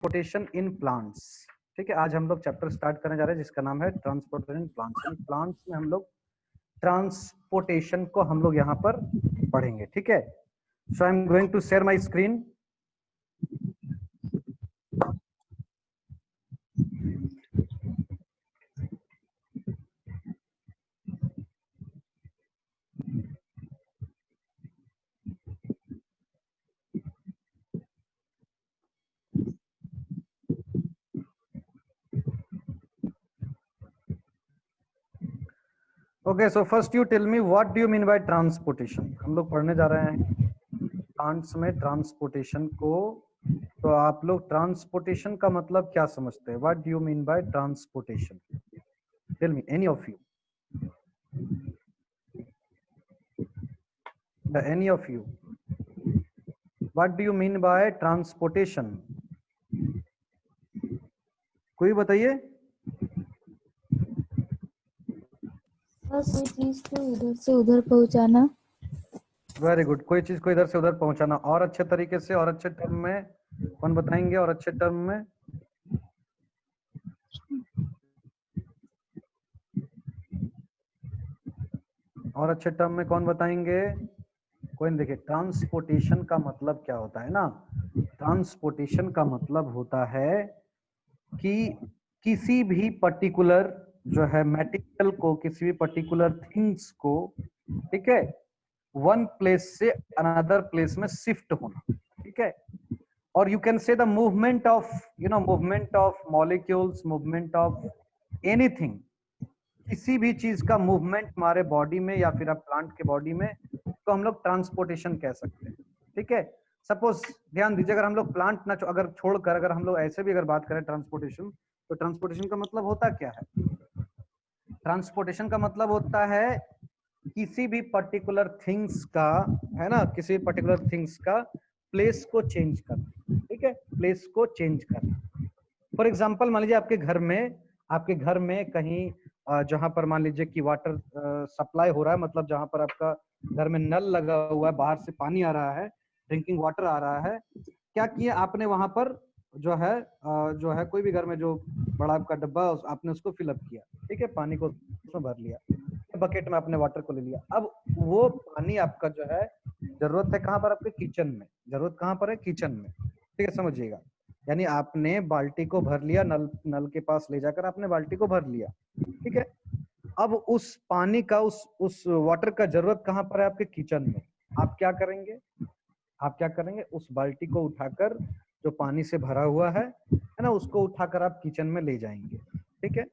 Transportation in plants. ठीक है, आज हम लोग चैप्टर स्टार्ट करने जा रहे हैं जिसका नाम है ट्रांसपोर्टेशन प्लांट्स। यानी प्लांट्स में हम लोग ट्रांसपोर्टेशन को हम लोग यहाँ पर पढ़ेंगे। ठीक है, so I am going to share my screen. Okay, so first you tell me what do you mean by transportation. हम लोग पढ़ने जा रहे हैं प्लांट्स में ट्रांसपोर्टेशन को। तो आप लोग ट्रांसपोर्टेशन का मतलब क्या समझते हैं? What do you mean by transportation? Tell me, any of you, any of you, what do you mean by transportation? कोई बताइए। कोई चीज को इधर से उधर पहुंचाना। वेरी गुड, कोई चीज को इधर से उधर पहुंचाना। और अच्छे तरीके से और अच्छे टर्म में कौन बताएंगे? और अच्छे टर्म में और अच्छे टर्म में कौन बताएंगे? कोई नहीं। देखिए, ट्रांसपोर्टेशन का मतलब क्या होता है ना, ट्रांसपोर्टेशन का मतलब होता है कि किसी भी पर्टिकुलर जो है मटेरियल को, किसी भी पर्टिकुलर थिंग्स को, ठीक है, वन प्लेस से अनदर प्लेस में शिफ्ट होना। ठीक है, और you can say the movement of movement of molecules, movement of anything, किसी भी चीज का मूवमेंट हमारे बॉडी में या फिर आप प्लांट के बॉडी में, तो हम लोग ट्रांसपोर्टेशन कह सकते हैं। ठीक है, सपोज ध्यान दीजिए, अगर हम लोग प्लांट ना अगर छोड़कर अगर हम लोग ऐसे भी अगर बात करें ट्रांसपोर्टेशन, तो ट्रांसपोर्टेशन का मतलब होता क्या है? ट्रांसपोर्टेशन का मतलब होता है किसी भी पर्टिकुलर थिंग्स का, है ना, किसी भी पर्टिकुलर थिंग्स का प्लेस को चेंज करना। ठीक है, प्लेस को चेंज करना। फॉर एग्जांपल मान लीजिए आपके घर में कहीं जहां पर मान लीजिए कि वाटर सप्लाई हो रहा है, मतलब जहां पर आपका घर में नल लगा हुआ है, बाहर से पानी आ रहा है, ड्रिंकिंग वाटर आ रहा है, क्या किया आपने वहां पर जो है कोई भी घर में जो बड़ा आपका डब्बा आपने उसको फिलअप किया। ठीक है, पानी को उसमें भर लिया, बकेट में आपने वाटर को ले लिया। अब वो पानी आपका जो है जरूरत है कहाँ पर? आपके किचन में। जरूरत कहाँ पर है? किचन में। ठीक है, समझिएगा, यानी आपने बाल्टी को भर लिया, नल के पास ले जाकर आपने बाल्टी को भर लिया। ठीक है, अब उस पानी का उस वाटर का जरूरत कहाँ पर है? आपके किचन में। आप क्या करेंगे? उस बाल्टी को उठाकर, जो पानी से भरा हुआ है ना, उसको उठाकर आप किचन में ले जाएंगे। ठीक है,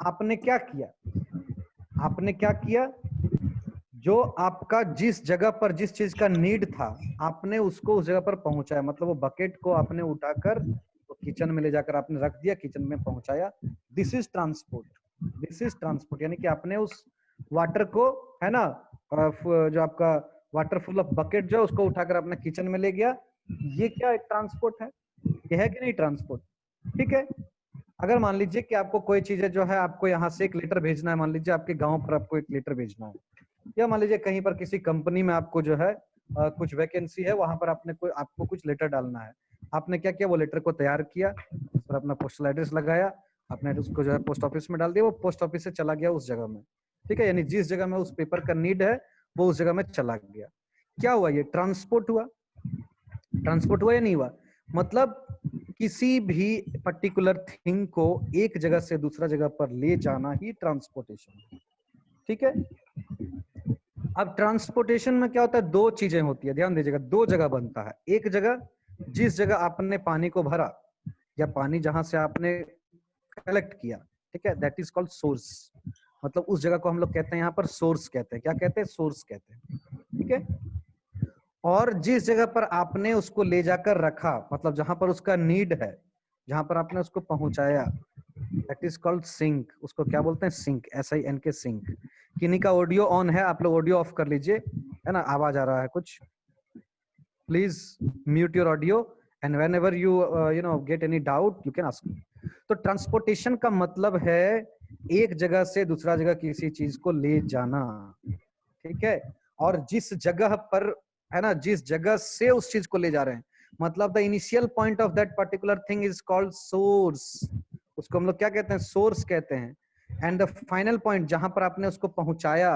आपने क्या किया? जो आपका जिस जगह पर जिस चीज का नीड था, आपने उसको उस जगह पर पहुंचाया। मतलब वो बकेट को आपने उठाकर तो किचन में ले जाकर आपने रख दिया, किचन में पहुंचाया। This is transport. यानी कि आपने उस वाटर को, है ना, जो आपका वाटर फुल ऑफ बकेट जो उसको उठाकर अपने किचन में ले गया। ये क्या एक ट्रांसपोर्ट है? ये है कि नहीं ट्रांसपोर्ट? ठीक है, अगर मान लीजिए कि आपको कोई चीज है जो है, आपको यहाँ से एक लेटर भेजना है, मान लीजिए आपके गांव पर आपको एक लेटर भेजना है, या मान लीजिए कहीं पर किसी कंपनी में आपको जो है कुछ वैकेंसी है, वहां पर आपको कुछ लेटर डालना है। आपने क्या किया? वो लेटर को तैयार किया, उस पर अपना पोस्टल एड्रेस लगाया, आपने उसको जो है पोस्ट ऑफिस में डाल दिया, वो पोस्ट ऑफिस से चला गया उस जगह में। ठीक है, यानी जिस जगह में उस पेपर का नीड है वो उस जगह में चला गया। क्या हुआ? ये ट्रांसपोर्ट हुआ या नहीं हुआ? मतलब किसी भी पर्टिकुलर थिंग को एक जगह से दूसरा जगह पर ले जाना ही ट्रांसपोर्टेशन है। ठीक है, अब ट्रांसपोर्टेशन में क्या होता है? दो चीजें होती है, ध्यान दीजिएगा, दो जगह बनता है। एक जगह, जिस जगह आपने पानी को भरा या पानी जहां से आपने कलेक्ट किया, ठीक है, दैट इज कॉल्ड सोर्स। मतलब उस जगह को हम लोग कहते हैं यहाँ पर सोर्स कहते हैं। क्या कहते हैं? सोर्स कहते हैं। ठीक है, और जिस जगह पर आपने उसको ले जाकर रखा, मतलब जहां पर उसका नीड है, जहां पर आपने उसको पहुंचाया, दैट इज कॉल्ड सिंक। उसको क्या बोलते हैं? Sink, SINK, sink. किन्हीं का ऑडियो ऑन है, आप लोग ऑडियो ऑफ कर लीजिए, है ना, आवाज आ रहा है कुछ। Please mute your audio and when ever you get any doubt you can ask. तो ट्रांसपोर्टेशन का मतलब है एक जगह से दूसरा जगह किसी चीज को ले जाना। ठीक है, और जिस जगह पर, है ना, जिस जगह से उस चीज को ले जा रहे हैं, मतलब the initial point of that particular thing is called source, उसको हम लोग क्या कहते हैं, सोर्स कहते हैं। एंड द फाइनल पॉइंट जहां पर आपने उसको पहुंचाया,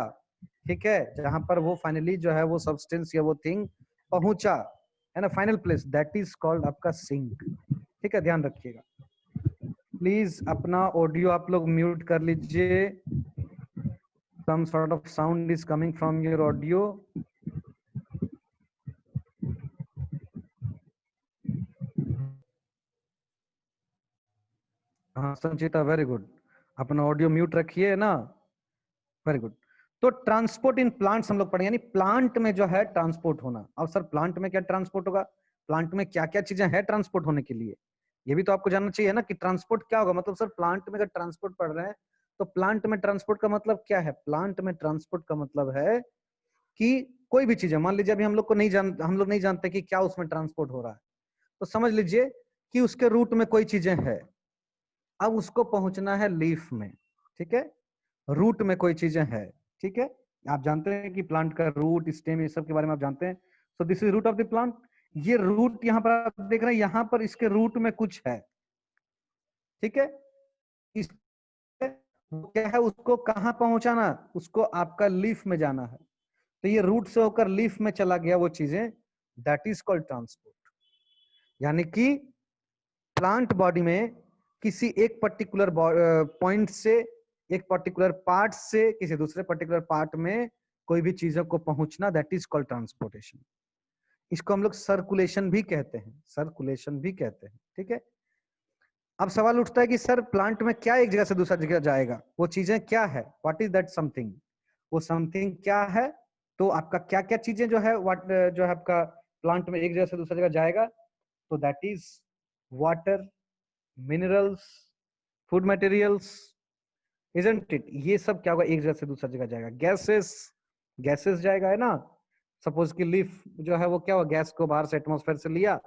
ठीक है, जहां पर वो फाइनली जो है वो सब्सटेंस या वो थिंग पहुंचा, है ना, final place, that is called आपका सिंक। ठीक है, ध्यान रखिएगा। प्लीज अपना ऑडियो आप लोग म्यूट कर लीजिए, some sort of sound is coming from your audio. हाँ संचिता, वेरी गुड, अपना ऑडियो म्यूट रखिए ना, वेरी गुड। तो ट्रांसपोर्ट इन प्लांट्स हम लोग पढ़े, यानी प्लांट में जो है ट्रांसपोर्ट होना। अब सर प्लांट में क्या ट्रांसपोर्ट होगा, प्लांट में क्या क्या चीजें हैं ट्रांसपोर्ट होने के लिए, ये भी तो आपको जानना चाहिए ना कि ट्रांसपोर्ट क्या होगा। मतलब सर प्लांट में अगर ट्रांसपोर्ट पढ़ रहे हैं तो प्लांट में ट्रांसपोर्ट का मतलब क्या है, प्लांट में ट्रांसपोर्ट का मतलब है कि कोई भी चीज है, मान लीजिए अभी हम लोग नहीं जानते कि क्या उसमें ट्रांसपोर्ट हो रहा है, तो समझ लीजिए कि उसके रूट में कोई चीजें हैं, अब उसको पहुंचना है लीफ में, ठीक है, रूट में कोई चीजें हैं, ठीक है। आप जानते हैं कि प्लांट का रूट, स्टेम, ये सब के बारे में आप जानते हैं। So this is root of the plant. ये रूट यहाँ पर आप देख रहे हैं, यहाँ पर इसके रूट में कुछ है, ठीक है। इस क्या है, उसको कहाँ पहुंचाना, उसको आपका लीफ में जाना है, तो ये रूट से होकर लीफ में चला गया वो चीजें, दैट इज कॉल्ड ट्रांसपोर्ट। यानी कि प्लांट बॉडी में किसी एक पर्टिकुलर पॉइंट से, एक पर्टिकुलर पार्ट से किसी दूसरे पर्टिकुलर पार्ट में कोई भी चीजों को पहुंचना, दैट इज कॉल्ड ट्रांसपोर्टेशन। इसको हम लोग सर्कुलेशन भी कहते हैं, सर्कुलेशन भी कहते हैं, ठीक है। अब सवाल उठता है कि सर प्लांट में क्या एक जगह से दूसरा जगह जाएगा, वो चीजें क्या है, व्हाट इज दैट समथिंग, वो समथिंग क्या है। तो आपका क्या क्या चीजें जो है व्हाट जो है आपका प्लांट में एक जगह से दूसरा जगह जाएगा, तो that is water, minerals, food materials, isn't it. ये सब क्या होगा, एक जगह से दूसरा जगह जाएगा। गैसेस, गैसेस जाएगा, है ना। सपोज कि लीफ जो है वो क्या हुआ, गैस को बाहर से एटमॉस्फेयर से लिया,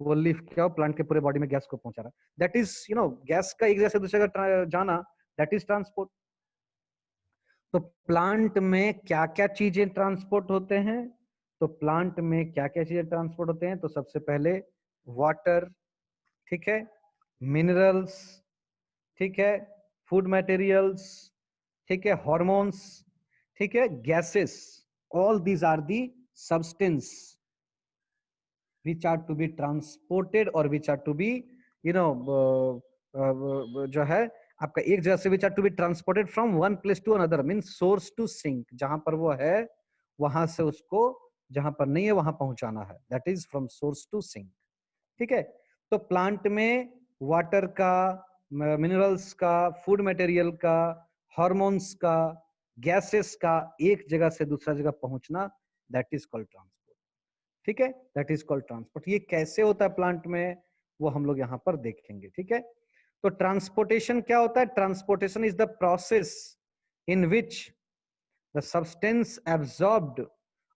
वो लीफ क्या हो, प्लांट के पूरे बॉडी में गैस को पहुंचा रहा है, दैट इज गैस का एक जगह से दूसरे जगह जाना, दैट इज ट्रांसपोर्ट। तो प्लांट में क्या क्या चीजें ट्रांसपोर्ट होते हैं, तो प्लांट में क्या क्या चीजें ट्रांसपोर्ट होते हैं, तो सबसे पहले वाटर, ठीक है, मिनरल्स, ठीक है, फूड मटेरियल्स, ठीक है, हॉर्मोन्स, ठीक है, gases, all these are the substance which are to be transported or which are to be जो है आपका एक जगह से which are to be transported from one place to another, means source to sink, जहां पर वो है वहां से उसको जहां पर नहीं है वहां पहुंचाना है, that is from source to sink, ठीक है। तो प्लांट में वाटर का, मिनरल्स का, फूड मटेरियल का, हार्मोन्स का, गैसेस का एक जगह से दूसरा जगह पहुंचना, दैट इज कॉल्ड ट्रांसपोर्ट, ठीक है, दैट इज कॉल्ड ट्रांसपोर्ट। ये कैसे होता है प्लांट में, वो हम लोग यहाँ पर देखेंगे, ठीक है। तो ट्रांसपोर्टेशन क्या होता है, transportation is the process in which the substance absorbed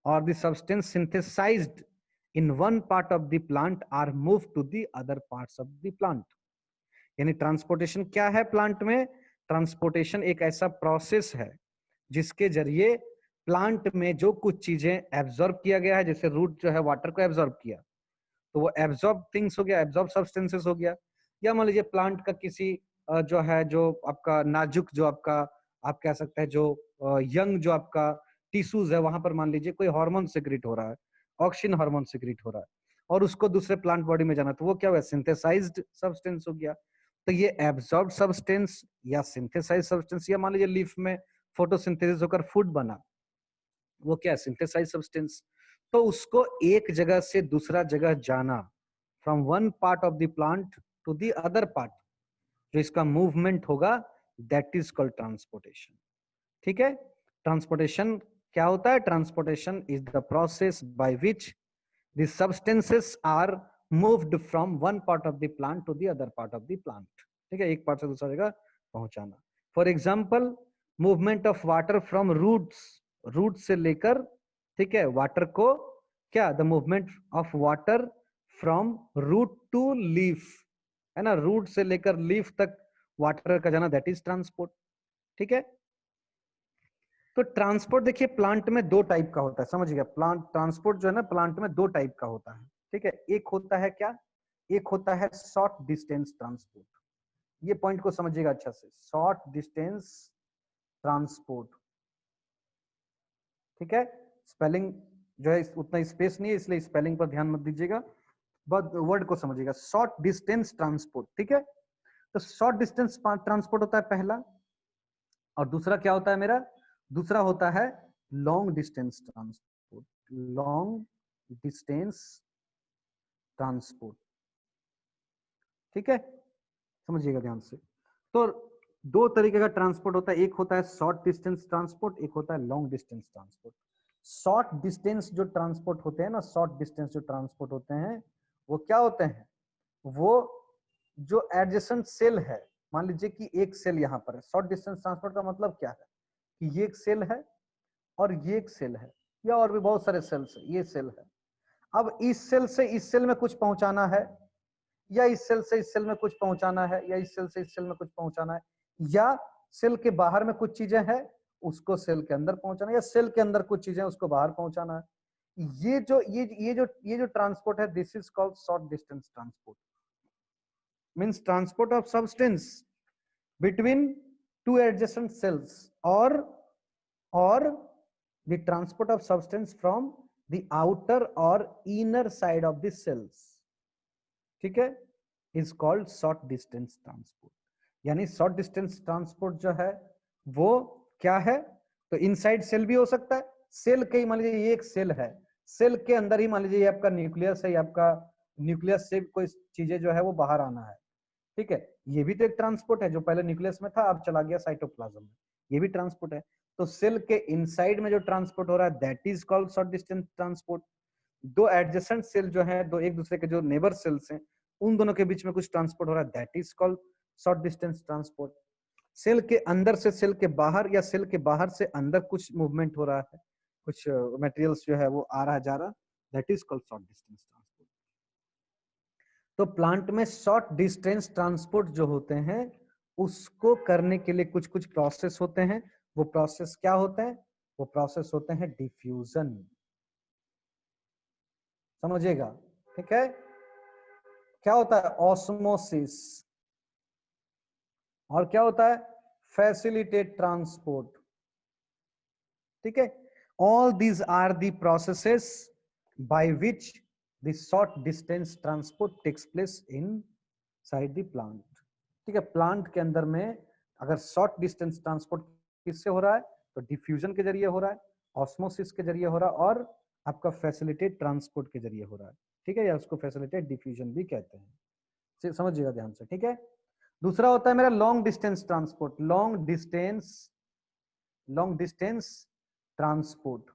और the substance synthesized in one part of the plant are moved to the other parts of the plant। यानी ट्रांसपोर्टेशन क्या है प्लांट में, ट्रांसपोर्टेशन एक ऐसा प्रोसेस है जिसके जरिए प्लांट में जो कुछ चीजें एब्जॉर्ब किया गया है, जैसे रूट जो है वाटर को एब्जॉर्ब किया, तो वो एब्जॉर्ब थिंग्स हो गया, एब्जॉर्ब सब्सटेंसेस हो गया। या मान लीजिए प्लांट का किसी जो है, जो आपका नाजुक, जो आपका आप कह सकते हैं जो यंग जो आपका टिश्यूज है, वहां पर मान लीजिए कोई हार्मोन सिक्रीट हो रहा है, ऑक्सीजन हार्मोन सिक्रीट हो रहा है, और उसको दूसरे प्लांट बॉडी में जाना, तो वो क्या हुआ, सिंथेसाइज्ड सब्सटेंस हो गया। तो ये एब्जॉर्ब सब्सटेंस या सिंथेसाइज सब्सटेंस, या मान लीजिए लीफ में फोटोसिंथेसिस होकर फूड बना, वो क्या है, सिंथेसाइज सब्सटेंस। तो उसको एक जगह से दूसरा जगह जाना, from one part of the plant to the other part, जो इसका मूवमेंट होगा, दैट इज कॉल्ड ट्रांसपोर्टेशन, ठीक है। ट्रांसपोर्टेशन क्या होता है, transportation is the process by which the substances are moved from one part of the plant to the other part of the plant, ठीक है, एक पार्ट से दूसरा जगह पहुंचाना। For example, movement of water from roots, root से लेकर, ठीक है, वाटर को क्या, the movement of water from root to leaf, है ना, रूट से लेकर लीफ तक वाटर का जाना, दैट इज ट्रांसपोर्ट, ठीक है। तो ट्रांसपोर्ट देखिए प्लांट में दो टाइप का होता है, समझिएगा, प्लांट ट्रांसपोर्ट जो है ना प्लांट में दो टाइप का होता है, ठीक है। एक होता है क्या, एक होता है शॉर्ट डिस्टेंस ट्रांसपोर्ट। ये पॉइंट को समझिएगा अच्छा से, शॉर्ट डिस्टेंस ट्रांसपोर्ट, ठीक है। स्पेलिंग जो है उतना स्पेस नहीं है, इसलिए स्पेलिंग पर ध्यान मत दीजिएगा, बस वर्ड को समझिएगा। शॉर्ट डिस्टेंस ट्रांसपोर्ट, ठीक है। तो शॉर्ट डिस्टेंस ट्रांसपोर्ट होता है पहला, और दूसरा क्या होता है मेरा, दूसरा होता है long distance transport. Long distance transport, ठीक है, समझिएगा ध्यान से। तो दो तरीके का ट्रांसपोर्ट होता है, एक होता है शॉर्ट डिस्टेंस ट्रांसपोर्ट, एक होता है long distance transport. Short distance जो ट्रांसपोर्ट होते हैं ना, शॉर्ट डिस्टेंस जो ट्रांसपोर्ट होते हैं वो क्या होते हैं, वो जो एडजेसेंट सेल है, मान लीजिए कि एक सेल यहाँ पर है। शॉर्ट डिस्टेंस ट्रांसपोर्ट का मतलब क्या है कि ये एक सेल है और ये एक सेल है, या और भी बहुत सारे सेल्स है, ये सेल है। अब इस सेल से इस सेल में कुछ पहुंचाना है, या इस सेल से इस सेल में कुछ पहुंचाना है, या इस सेल से इस सेल में कुछ पहुंचाना है, या सेल के बाहर में कुछ चीजें हैं उसको सेल के अंदर पहुंचाना है, या सेल के अंदर कुछ चीजें उसको बाहर पहुंचाना है। ये जो ट्रांसपोर्ट है, this is called short distance transport. Means transport of substance between two adjacent sales, और the transport of substance from the outer or inner side of the cells, ठीक है, is called short distance transport। यानी short distance transport जो है वो क्या है, तो इनसाइड सेल भी हो सकता है। सेल के, मान लीजिए ये एक सेल है, सेल के अंदर ही मान लीजिए ये आपका न्यूक्लियस है, आपका न्यूक्लियस से कोई चीजें जो है वो बाहर आना है, ठीक है। ये भी तो एक ट्रांसपोर्ट है, जो पहले न्यूक्लियस में था अब चला गया साइटोप्लाज्म में, ये भी ट्रांसपोर्ट है। तो सेल के इनसाइड में जो ट्रांसपोर्ट हो रहा है that is called short distance transport. दो एडजेसेंट सेल जो है, दो एक दूसरे के जो नेबर सेल्स हैं, उन दोनों के बीच में कुछ ट्रांसपोर्ट हो रहा है, that is called short distance transport. Cell के अंदर से सेल के बाहर, या सेल के बाहर से अंदर कुछ मूवमेंट हो रहा है, कुछ मटेरियल्स जो है वो आ रहा जा रहा, that is called short distance transport. तो प्लांट में शॉर्ट डिस्टेंस ट्रांसपोर्ट जो होते हैं उसको करने के लिए कुछ कुछ प्रोसेस होते हैं। वो प्रोसेस क्या होते हैं, वो प्रोसेस होते हैं डिफ्यूजन, समझिएगा, ठीक है। क्या होता है ऑस्मोसिस, और क्या होता है फैसिलिटेट ट्रांसपोर्ट, ठीक है। All these are the processes by which the short distance transport takes place inside the plant, ठीक है। प्लांट के अंदर में अगर शॉर्ट डिस्टेंस ट्रांसपोर्ट किससे हो रहा है, तो डिफ्यूजन के जरिए हो रहा है, ऑस्मोसिस के जरिए हो रहा है, और आपका फैसिलिटेट ट्रांसपोर्ट के जरिए हो रहा है, ठीक है, या उसको फैसिलिटेट डिफ्यूजन भी कहते हैं, समझिएगा ध्यान से, ठीक है। दूसरा होता है मेरा long distance transport. Long distance transport,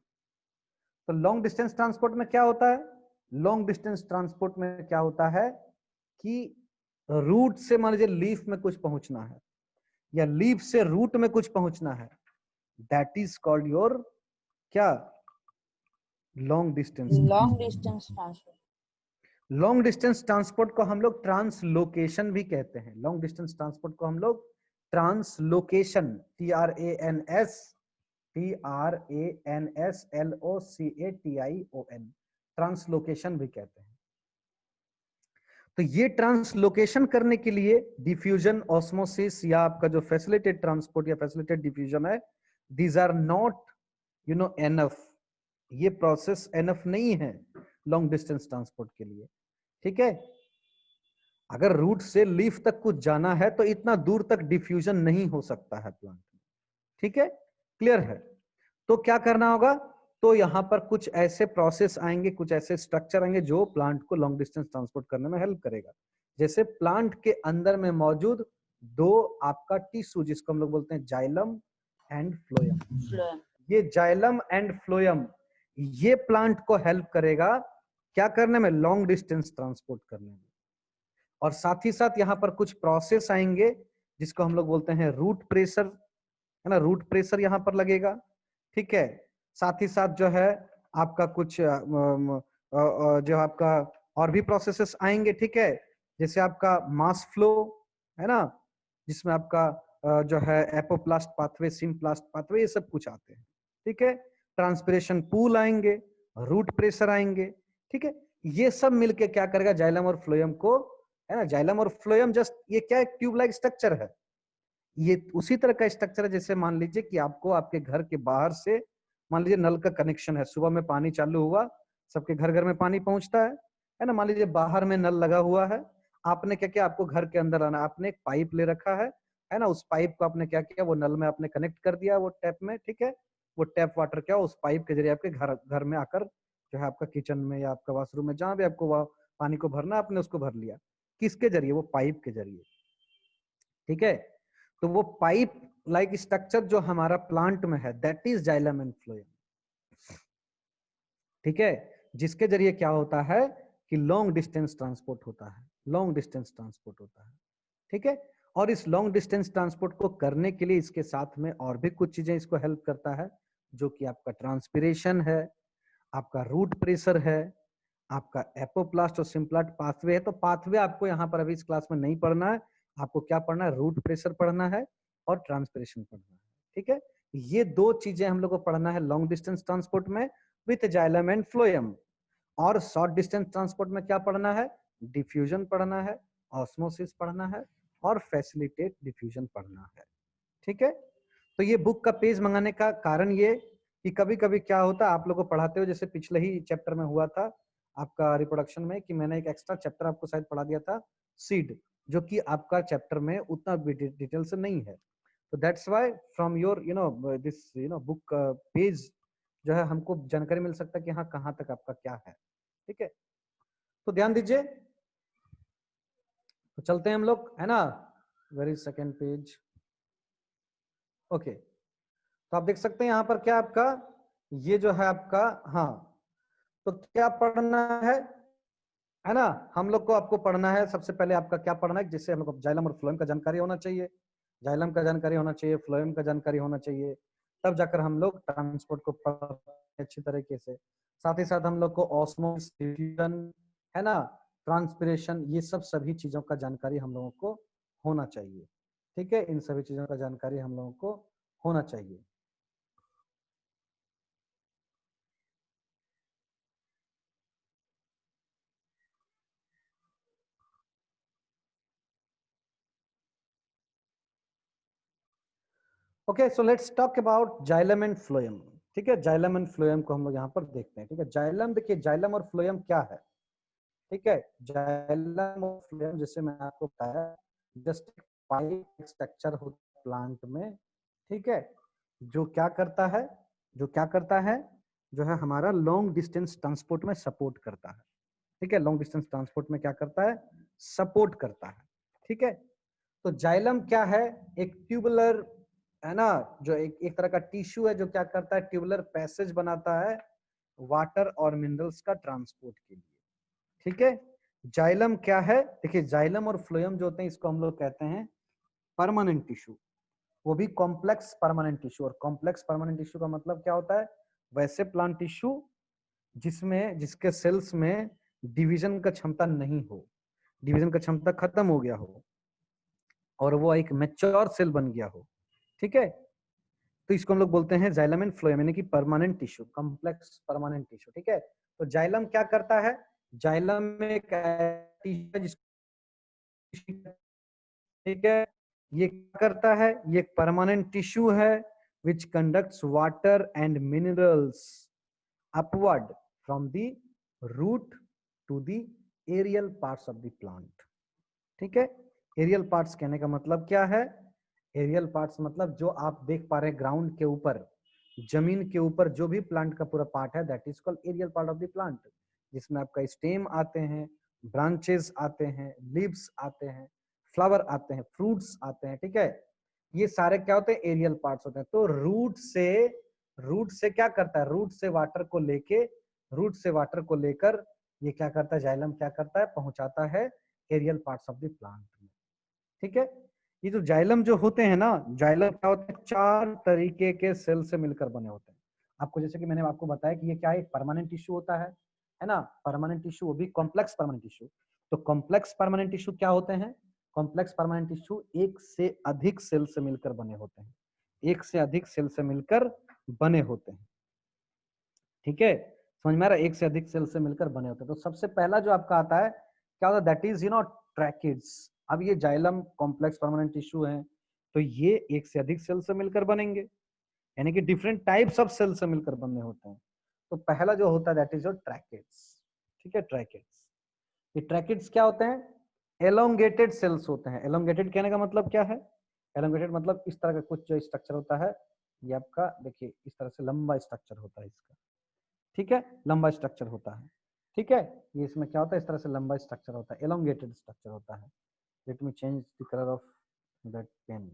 तो लॉन्ग डिस्टेंस ट्रांसपोर्ट में क्या होता है, लॉन्ग डिस्टेंस ट्रांसपोर्ट में क्या होता है कि रूट से मान लीजिए लीफ में कुछ पहुंचना है, या लीफ से रूट में कुछ पहुंचना है, दैट इज कॉल्ड योर क्या, long distance transport. Long distance transport को हम लोग ट्रांसलोकेशन भी कहते हैं। लॉन्ग डिस्टेंस ट्रांसपोर्ट को हम लोग ट्रांसलोकेशन, TRANSLOCATION, ट्रांसलोकेशन भी कहते हैं। तो ये ट्रांसलोकेशन करने के लिए डिफ्यूजन, ऑस्मोसिस, या आपका जो फैसिलिटेट ट्रांसपोर्ट या फैसिलिटेट डिफ्यूजन है, दीज आर नॉट एनफ। ये प्रोसेस एनफ नहीं है लॉन्ग डिस्टेंस ट्रांसपोर्ट के लिए, ठीक है। अगर रूट से लीफ तक कुछ जाना है तो इतना दूर तक डिफ्यूजन नहीं हो सकता है प्लांट में, ठीक है, क्लियर है। तो क्या करना होगा, तो यहां पर कुछ ऐसे प्रोसेस आएंगे, कुछ ऐसे स्ट्रक्चर आएंगे जो प्लांट को लॉन्ग डिस्टेंस ट्रांसपोर्ट करने में हेल्प करेगा। जैसे प्लांट के अंदर में मौजूद दो आपका टिश्यू, जिसको हम लोग बोलते हैं जाइलम एंड फ्लोएम। ये जाइलम एंड फ्लोएम ये प्लांट को हेल्प करेगा क्या करने में, लॉन्ग डिस्टेंस ट्रांसपोर्ट करने में। और साथ ही साथ यहाँ पर कुछ प्रोसेस आएंगे जिसको हम लोग बोलते हैं रूट प्रेशर, है ना, रूट प्रेशर यहाँ पर लगेगा, ठीक है। साथ ही साथ जो है आपका कुछ जो आपका और भी प्रोसेसेस आएंगे, ठीक है, जैसे आपका मास फ्लो, है ना, जिसमें आपका जो है एपोप्लास्ट पाथवे, सिम्प्लास्ट पाथवे, ये सब कुछ आते हैं, ठीक है। ट्रांसपिरेशन पूल आएंगे, रूट प्रेशर आएंगे, ठीक है। ये सब मिलके क्या करेगा, जाइलम और फ्लोएम को, है ना, जाइलम और फ्लोएम जस्ट ये क्या है, ट्यूब लाइक स्ट्रक्चर है। ये उसी तरह का स्ट्रक्चर है जैसे मान लीजिए कि आपको आपके घर के बाहर से मान लीजिए नल का कनेक्शन है, सुबह में पानी चालू हुआ, सबके घर घर में पानी पहुंचता है ना। मान लीजिए बाहर में नल लगा हुआ है, आपने क्या किया, आपको घर के अंदर आना, आपने एक पाइप ले रखा है ना, उस पाइप को आपने क्या किया, वो नल में आपने कनेक्ट कर दिया वो टैप में, ठीक है। वो टैप वाटर क्या उस पाइप के जरिए आपके घर घर में आकर जो है आपका किचन में या आपका वॉशरूम में जहां भी आपको पानी को भरना, आपने उसको भर लिया। किसके जरिए, वो पाइप के जरिए, ठीक है। तो वो पाइप लाइक स्ट्रक्चर जो हमारा प्लांट में है, that is xylem and phloem, ठीक है। जिसके जरिए क्या होता है कि लॉन्ग डिस्टेंस ट्रांसपोर्ट होता है, लॉन्ग डिस्टेंस ट्रांसपोर्ट होता है, ठीक है। और इस लॉन्ग डिस्टेंस ट्रांसपोर्ट को करने के लिए इसके साथ में और भी कुछ चीजें इसको हेल्प करता है, जो कि आपका ट्रांसपिरेशन है, आपका रूट प्रेशर है, आपका एपोप्लास्ट और सिम्प्लास्ट पाथवे है। तो पाथवे आपको यहाँ पर अभी इस क्लास में नहीं पढ़ना है, आपको क्या पढ़ना है, रूट प्रेशर पढ़ना है और ट्रांसपिरेशन पढ़ना है, ठीक है। ये दो चीजें हम लोग को पढ़ना है लॉन्ग डिस्टेंस ट्रांसपोर्ट में विथ जाइलम एंड फ्लोएम। और शॉर्ट डिस्टेंस ट्रांसपोर्ट में क्या पढ़ना है, डिफ्यूजन पढ़ना है, ऑस्मोसिस पढ़ना है और फैसिलिटेट डिफ्यूजन पढ़ना है, ठीक है। तो ये बुक का पेज मंगाने का कारण ये कि कभी कभी क्या होता है आप लोग को पढ़ाते हो, जैसे पिछले ही चैप्टर में हुआ था आपका रिप्रोडक्शन में, कि मैंने एक एक्स्ट्रा चैप्टर आपको शायद पढ़ा दिया था, सीड, जो कि आपका चैप्टर में उतना डिटेल से नहीं है। तो that's why from your this book page जो है हमको जानकारी मिल सकता है कि हाँ कहाँ तक आपका क्या है, ठीक है। तो ध्यान दीजिए, तो चलते हैं हम लोग, है ना। Very second page, okay. तो आप देख सकते हैं यहाँ पर क्या आपका ये जो है आपका, हाँ, तो क्या पढ़ना है ना। हम लोग को आपको पढ़ना है, सबसे पहले आपका क्या पढ़ना है, जिससे हम लोग को जाइलम और फ्लोएम का जानकारी होना चाहिए, जाइलम का जानकारी होना चाहिए, फ्लोएम का जानकारी होना चाहिए, तब जाकर हम लोग ट्रांसपोर्ट को पढ़ अच्छी तरीके से। साथ ही साथ हम लोग को ऑस्मोसिस, डिफ्यूजन, है ना, ट्रांसपिरेशन, ये सब सभी चीजों का जानकारी हम लोगों को होना चाहिए, ठीक है। इन सभी चीजों का जानकारी हम लोगों को होना चाहिए। Okay, so let's talk about xylem and phloem, ठीक है। जाइलम एंड फ्लोएम को हम लोग यहाँ पर देखते हैं, ठीक है। जाइलम, देखिए जाइलम और फ्लोएम क्या है, ठीक है। जाइलम और फ्लोएम जैसे मैंने आपको बताया, जस्ट पाइप स्ट्रक्चर होता है प्लांट में, ठीक है, जो क्या करता है, जो क्या करता है, जो है हमारा लॉन्ग डिस्टेंस ट्रांसपोर्ट में सपोर्ट करता है, ठीक है। लॉन्ग डिस्टेंस ट्रांसपोर्ट में क्या करता है, सपोर्ट करता है, ठीक है। तो जाइलम क्या है, एक ट्यूबुलर, है ना, जो एक तरह का टिश्यू है जो क्या करता है, ट्यूबुलर पैसेज बनाता है वाटर और मिनरल्स का ट्रांसपोर्ट के लिए, ठीक है। जाइलम क्या है, देखिए जाइलम और फ्लोएम जो होते हैं इसको हम लोग कहते हैं परमानेंट टिश्यू, वो भी कॉम्प्लेक्स परमानेंट टिश्यू। और कॉम्प्लेक्स परमानेंट टिश्यू का मतलब क्या होता है, वैसे प्लांट टिश्यू जिसमें जिसके सेल्स में डिवीजन का क्षमता नहीं हो, डिवीजन का क्षमता खत्म हो गया हो और वो एक मैच्योर सेल बन गया हो, ठीक है। तो इसको हम लोग बोलते हैं जाइलम एंड फ्लोएम, यानी कि permanent tissue, complex permanent tissue, ठीक है। तो जाइलम क्या करता है, जाइलम में एक टिश्यू है ठीक है, ये क्या करता है, ये एक परमानेंट टिश्यू है which conducts water and minerals upward from the root to the aerial parts of the plant, ठीक है। एरियल पार्ट्स कहने का मतलब क्या है, एरियल पार्ट्स मतलब जो आप देख पा रहे हैं ग्राउंड के ऊपर, जमीन के ऊपर जो भी प्लांट का पूरा पार्ट है, that is called aerial part of the plant, जिसमें आपका स्टेम आते हैं, ब्रांचेस आते हैं, लीव्स आते हैं, फ्लावर आते हैं, फ्रूट्स आते हैं, ठीक है। ये सारे क्या होते हैं, एरियल पार्ट्स होते हैं। तो रूट से क्या करता है, रूट से वाटर को लेके, रूट से वाटर को लेकर ये क्या करता है, जाइलम क्या करता है, पहुंचाता है aerial parts of the plant में, ठीक है। ये जो जाइलम जो होते हैं ना, जाइलम क्या होते हैं, 4 तरीके के सेल से मिलकर बने होते हैं। आपको जैसे कि मैंने आपको बताया कि ये क्या है, परमानेंट टिश्यू होता है ना, परमानेंट टिश्यू, वो भी कॉम्प्लेक्स परमानेंट टिश्यू। तो कॉम्प्लेक्स परमानेंट टिश्यू क्या होते हैं, कॉम्प्लेक्स परमानेंट टिश्यू एक से अधिक सेल से मिलकर बने होते हैं, एक से अधिक सेल से मिलकर बने होते हैं, ठीक है। समझ में आ रहा है? एक से अधिक सेल से मिलकर बने होते हैं। तो सबसे पहला जो आपका आता है क्या होता है, दैट इज ट्रैकिड्स। अब ये जाइलम कॉम्प्लेक्स परमानेंट टिश्यू है, तो ये एक से अधिक सेल से मिलकर बनेंगे, यानी कि डिफरेंट टाइप्स ऑफ सेल से मिलकर बने होते हैं। तो पहला जो होता है दैट इज योर ट्रैकिड्स। ठीक है, ट्रैकिड्स। ये ट्रैकिड्स क्या होते हैं? एलोंगेटेड सेल्स होते हैं। एलोंगेटेड कहने का मतलब क्या है? एलोंगेटेड मतलब इस तरह का कुछ जो स्ट्रक्चर होता है, ये आपका देखिए इस तरह से लंबा स्ट्रक्चर होता है इसका। ठीक है, लंबा स्ट्रक्चर होता है। ठीक है, ये इसमें क्या होता है, इस तरह से लंबा स्ट्रक्चर होता है, एलोंगेटेड स्ट्रक्चर होता है। Let me change the colour of that pain.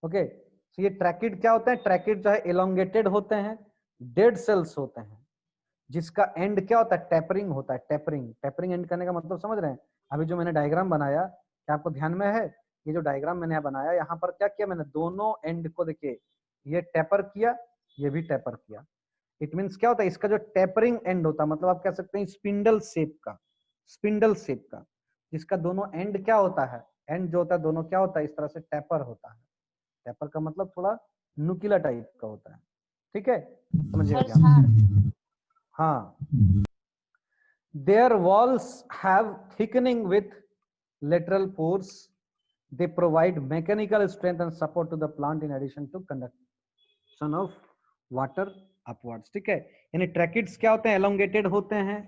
Okay, तो ये ट्रैकिड क्या होते हैं? ट्रैकिड जो है एलोंगेटेड होते हैं, डेड सेल्स होते हैं, जिसका एंड क्या होता है? टेपरिंग होता है। टेपरिंग, टेपरिंग एंड करने का मतलब समझ रहे हैं? अभी जो मैंने डायग्राम बनाया, क्या आपको ध्यान में है? ये जो डायग्राम मैंने यहाँ बनाया, यहाँ पर क्या किया मैंने? दोनों एंड को देखिए, ये टेपर किया, ये भी टेपर किया। इट मीन्स क्या होता है? इसका जो टेपरिंग एंड होता है, मतलब आप कह सकते हैं स्पिंडल शेप का, स्पिंडल शेप का, जिसका दोनों एंड क्या होता है? एंड जो होता है दोनों क्या होता है? इस तरह से टेपर होता है। टेपर का मतलब थोड़ा नुकीला टाइप का होता है। ठीक है, समझिएगा क्या? हाँ, their walls have thickening with lateral pores. They provide mechanical strength and support to the plant in addition to conduction of water upwards. ठीक है, यानी ट्रैकिड्स क्या होते हैं? एलोंगेटेड होते हैं,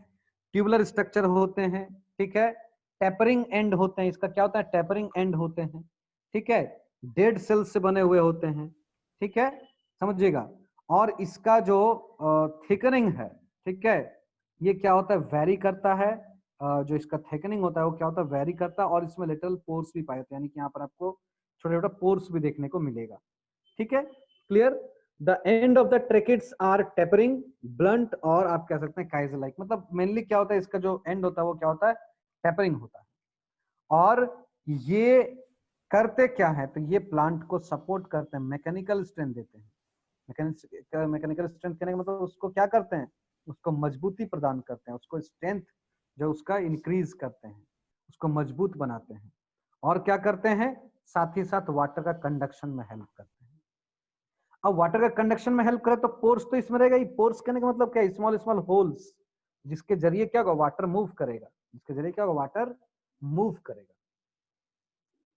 ट्यूबुलर स्ट्रक्चर होते हैं। ठीक है, टेपरिंग एंड होते हैं। इसका क्या होता है? टेपरिंग एंड होते हैं। ठीक है, डेड सेल्स से बने हुए होते हैं। ठीक है, समझिएगा। और इसका जो थिकनिंग है, ठीक है, ये क्या होता है? वेरी करता है। जो इसका थिकनिंग होता है वो क्या होता है? वेरी करता है। और इसमें लिटिल पोर्स भी पाए जाते हैं, यानी कि यहाँ पर आपको छोटे छोटे पोर्स भी देखने को मिलेगा। ठीक है, clear? The end of the tracheids are tapering, blunt, और आप कह सकते हैं काइजर लाइक। मतलब मेनली क्या होता है? इसका जो एंड होता है वो क्या होता है? टेपरिंग होता है। और ये करते क्या है? तो ये प्लांट को सपोर्ट करते हैं, मैकेनिकल स्ट्रेंथ देते हैं। मैकेनिकल स्ट्रेंथ कहने का मतलब उसको क्या करते हैं? उसको मजबूती प्रदान करते हैं, उसको स्ट्रेंथ जो उसका इंक्रीज करते हैं, उसको मजबूत बनाते हैं। और क्या करते हैं? साथ ही साथ वाटर का कंडक्शन में हेल्प करते हैं। अब वाटर का कंडक्शन में हेल्प करे तो पोर्स तो इसमें रहेगा ही। पोर्स कहने का मतलब क्या है? स्मॉल स्मॉल होल्स, जिसके जरिए क्या होगा? वाटर मूव करेगा। जिसके जरिए क्या होगा? वाटर मूव करेगा।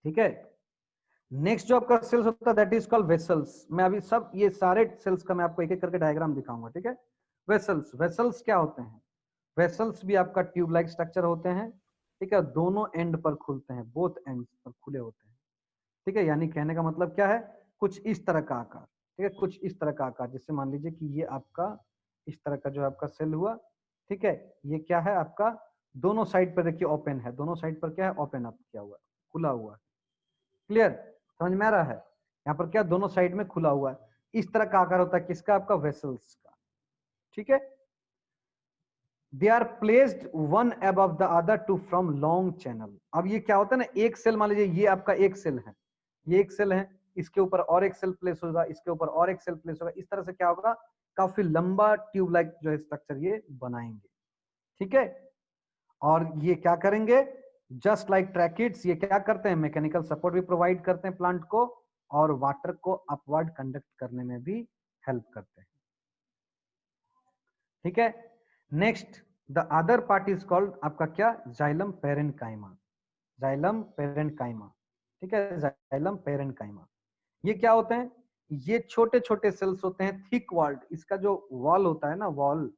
ठीक है, नेक्स्ट जो आपका सेल्स होता है दैट इज कॉल्ड वेसल्स। मैं अभी सब ये सारे सेल्स का मैं आपको एक एक करके डायग्राम दिखाऊंगा। ठीक है, वेसल्स, वेसल्स क्या होते हैं? वेसल्स भी आपका ट्यूब लाइक स्ट्रक्चर होते हैं। ठीक है, दोनों एंड पर खुलते हैं, बोथ एंड पर खुले होते हैं। ठीक है, यानी कहने का मतलब क्या है? कुछ इस तरह का आकार। ठीक है, कुछ इस तरह का आकार, जैसे मान लीजिए कि ये आपका इस तरह का जो आपका सेल हुआ। ठीक है, ये क्या है आपका? दोनों साइड पर देखिए ओपन है, दोनों साइड पर क्या है? ओपन अप किया हुआ है, खुला हुआ है। क्लियर, समझ में आ रहा है? यहाँ पर क्या दोनों साइड में खुला हुआ है, इस तरह का आकार होता है। किसका? आपका वेसल्स का। ठीक है, they are placed one above the other to from long channel. अब ये क्या होता है ना, एक सेल मान लीजिए ये आपका एक सेल है, ये एक सेल है, इसके ऊपर और एक सेल प्लेस होगा, इसके ऊपर और एक सेल प्लेस होगा। इस तरह से क्या होगा? काफी लंबा ट्यूब लाइक जो है स्ट्रक्चर ये बनाएंगे। ठीक है, और ये क्या करेंगे? जस्ट लाइक ट्रैकिड्स, ये क्या करते हैं? मैकेनिकल सपोर्ट भी प्रोवाइड करते हैं प्लांट को, और वाटर को अपवर्ड कंडक्ट करने में भी हेल्प करते हैं। ठीक है, next the other part is called आपका क्या? Xylem parenchyma. Xylem parenchyma. ठीक है, जाइलम पेरेन्काइमा। ये क्या होते हैं? ये छोटे छोटे सेल्स होते हैं, थिक वॉल्ड। इसका जो वॉल होता है ना, वॉल,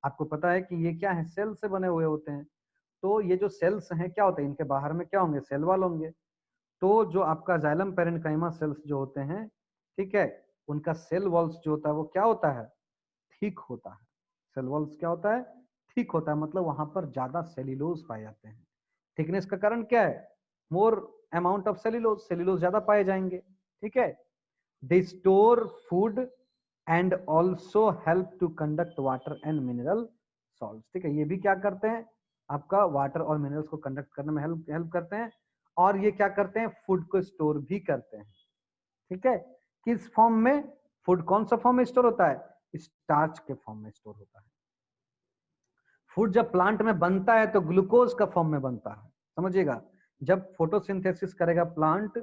आपको पता है कि ये क्या है? सेल से बने हुए होते हैं। तो ये जो सेल्स हैं क्या होते हैं? इनके बाहर में क्या होंगे? सेल वॉल होंगे। तो जो आपका जाइलम पेरेन्काइमा सेल्स जो होते हैं, ठीक है, उनका सेल वॉल्स जो होता है वो क्या होता है? थिक होता है। सेल वॉल्स क्या होता है? थिक होता है, मतलब वहां पर ज्यादा सेल्यूलोज पाए जाते हैं। थिकनेस का कारण क्या है? More amount of cellulose, cellulose ज्यादा पाए जाएंगे। ठीक है, they store food and also help to conduct water and mineral salt. ठीक है, ये भी क्या करते हैं? आपका वाटर और मिनरल्स को कंडक्ट करने में हेल्प करते हैं। और ये क्या करते हैं? फूड को स्टोर भी करते हैं। ठीक है, किस फॉर्म में? फूड कौन सा फॉर्म में स्टोर होता है? स्टार्च के फॉर्म में स्टोर होता है। फूड जब प्लांट में बनता है तो ग्लूकोज का फॉर्म में बनता है, समझिएगा। जब फोटोसिंथेसिस करेगा प्लांट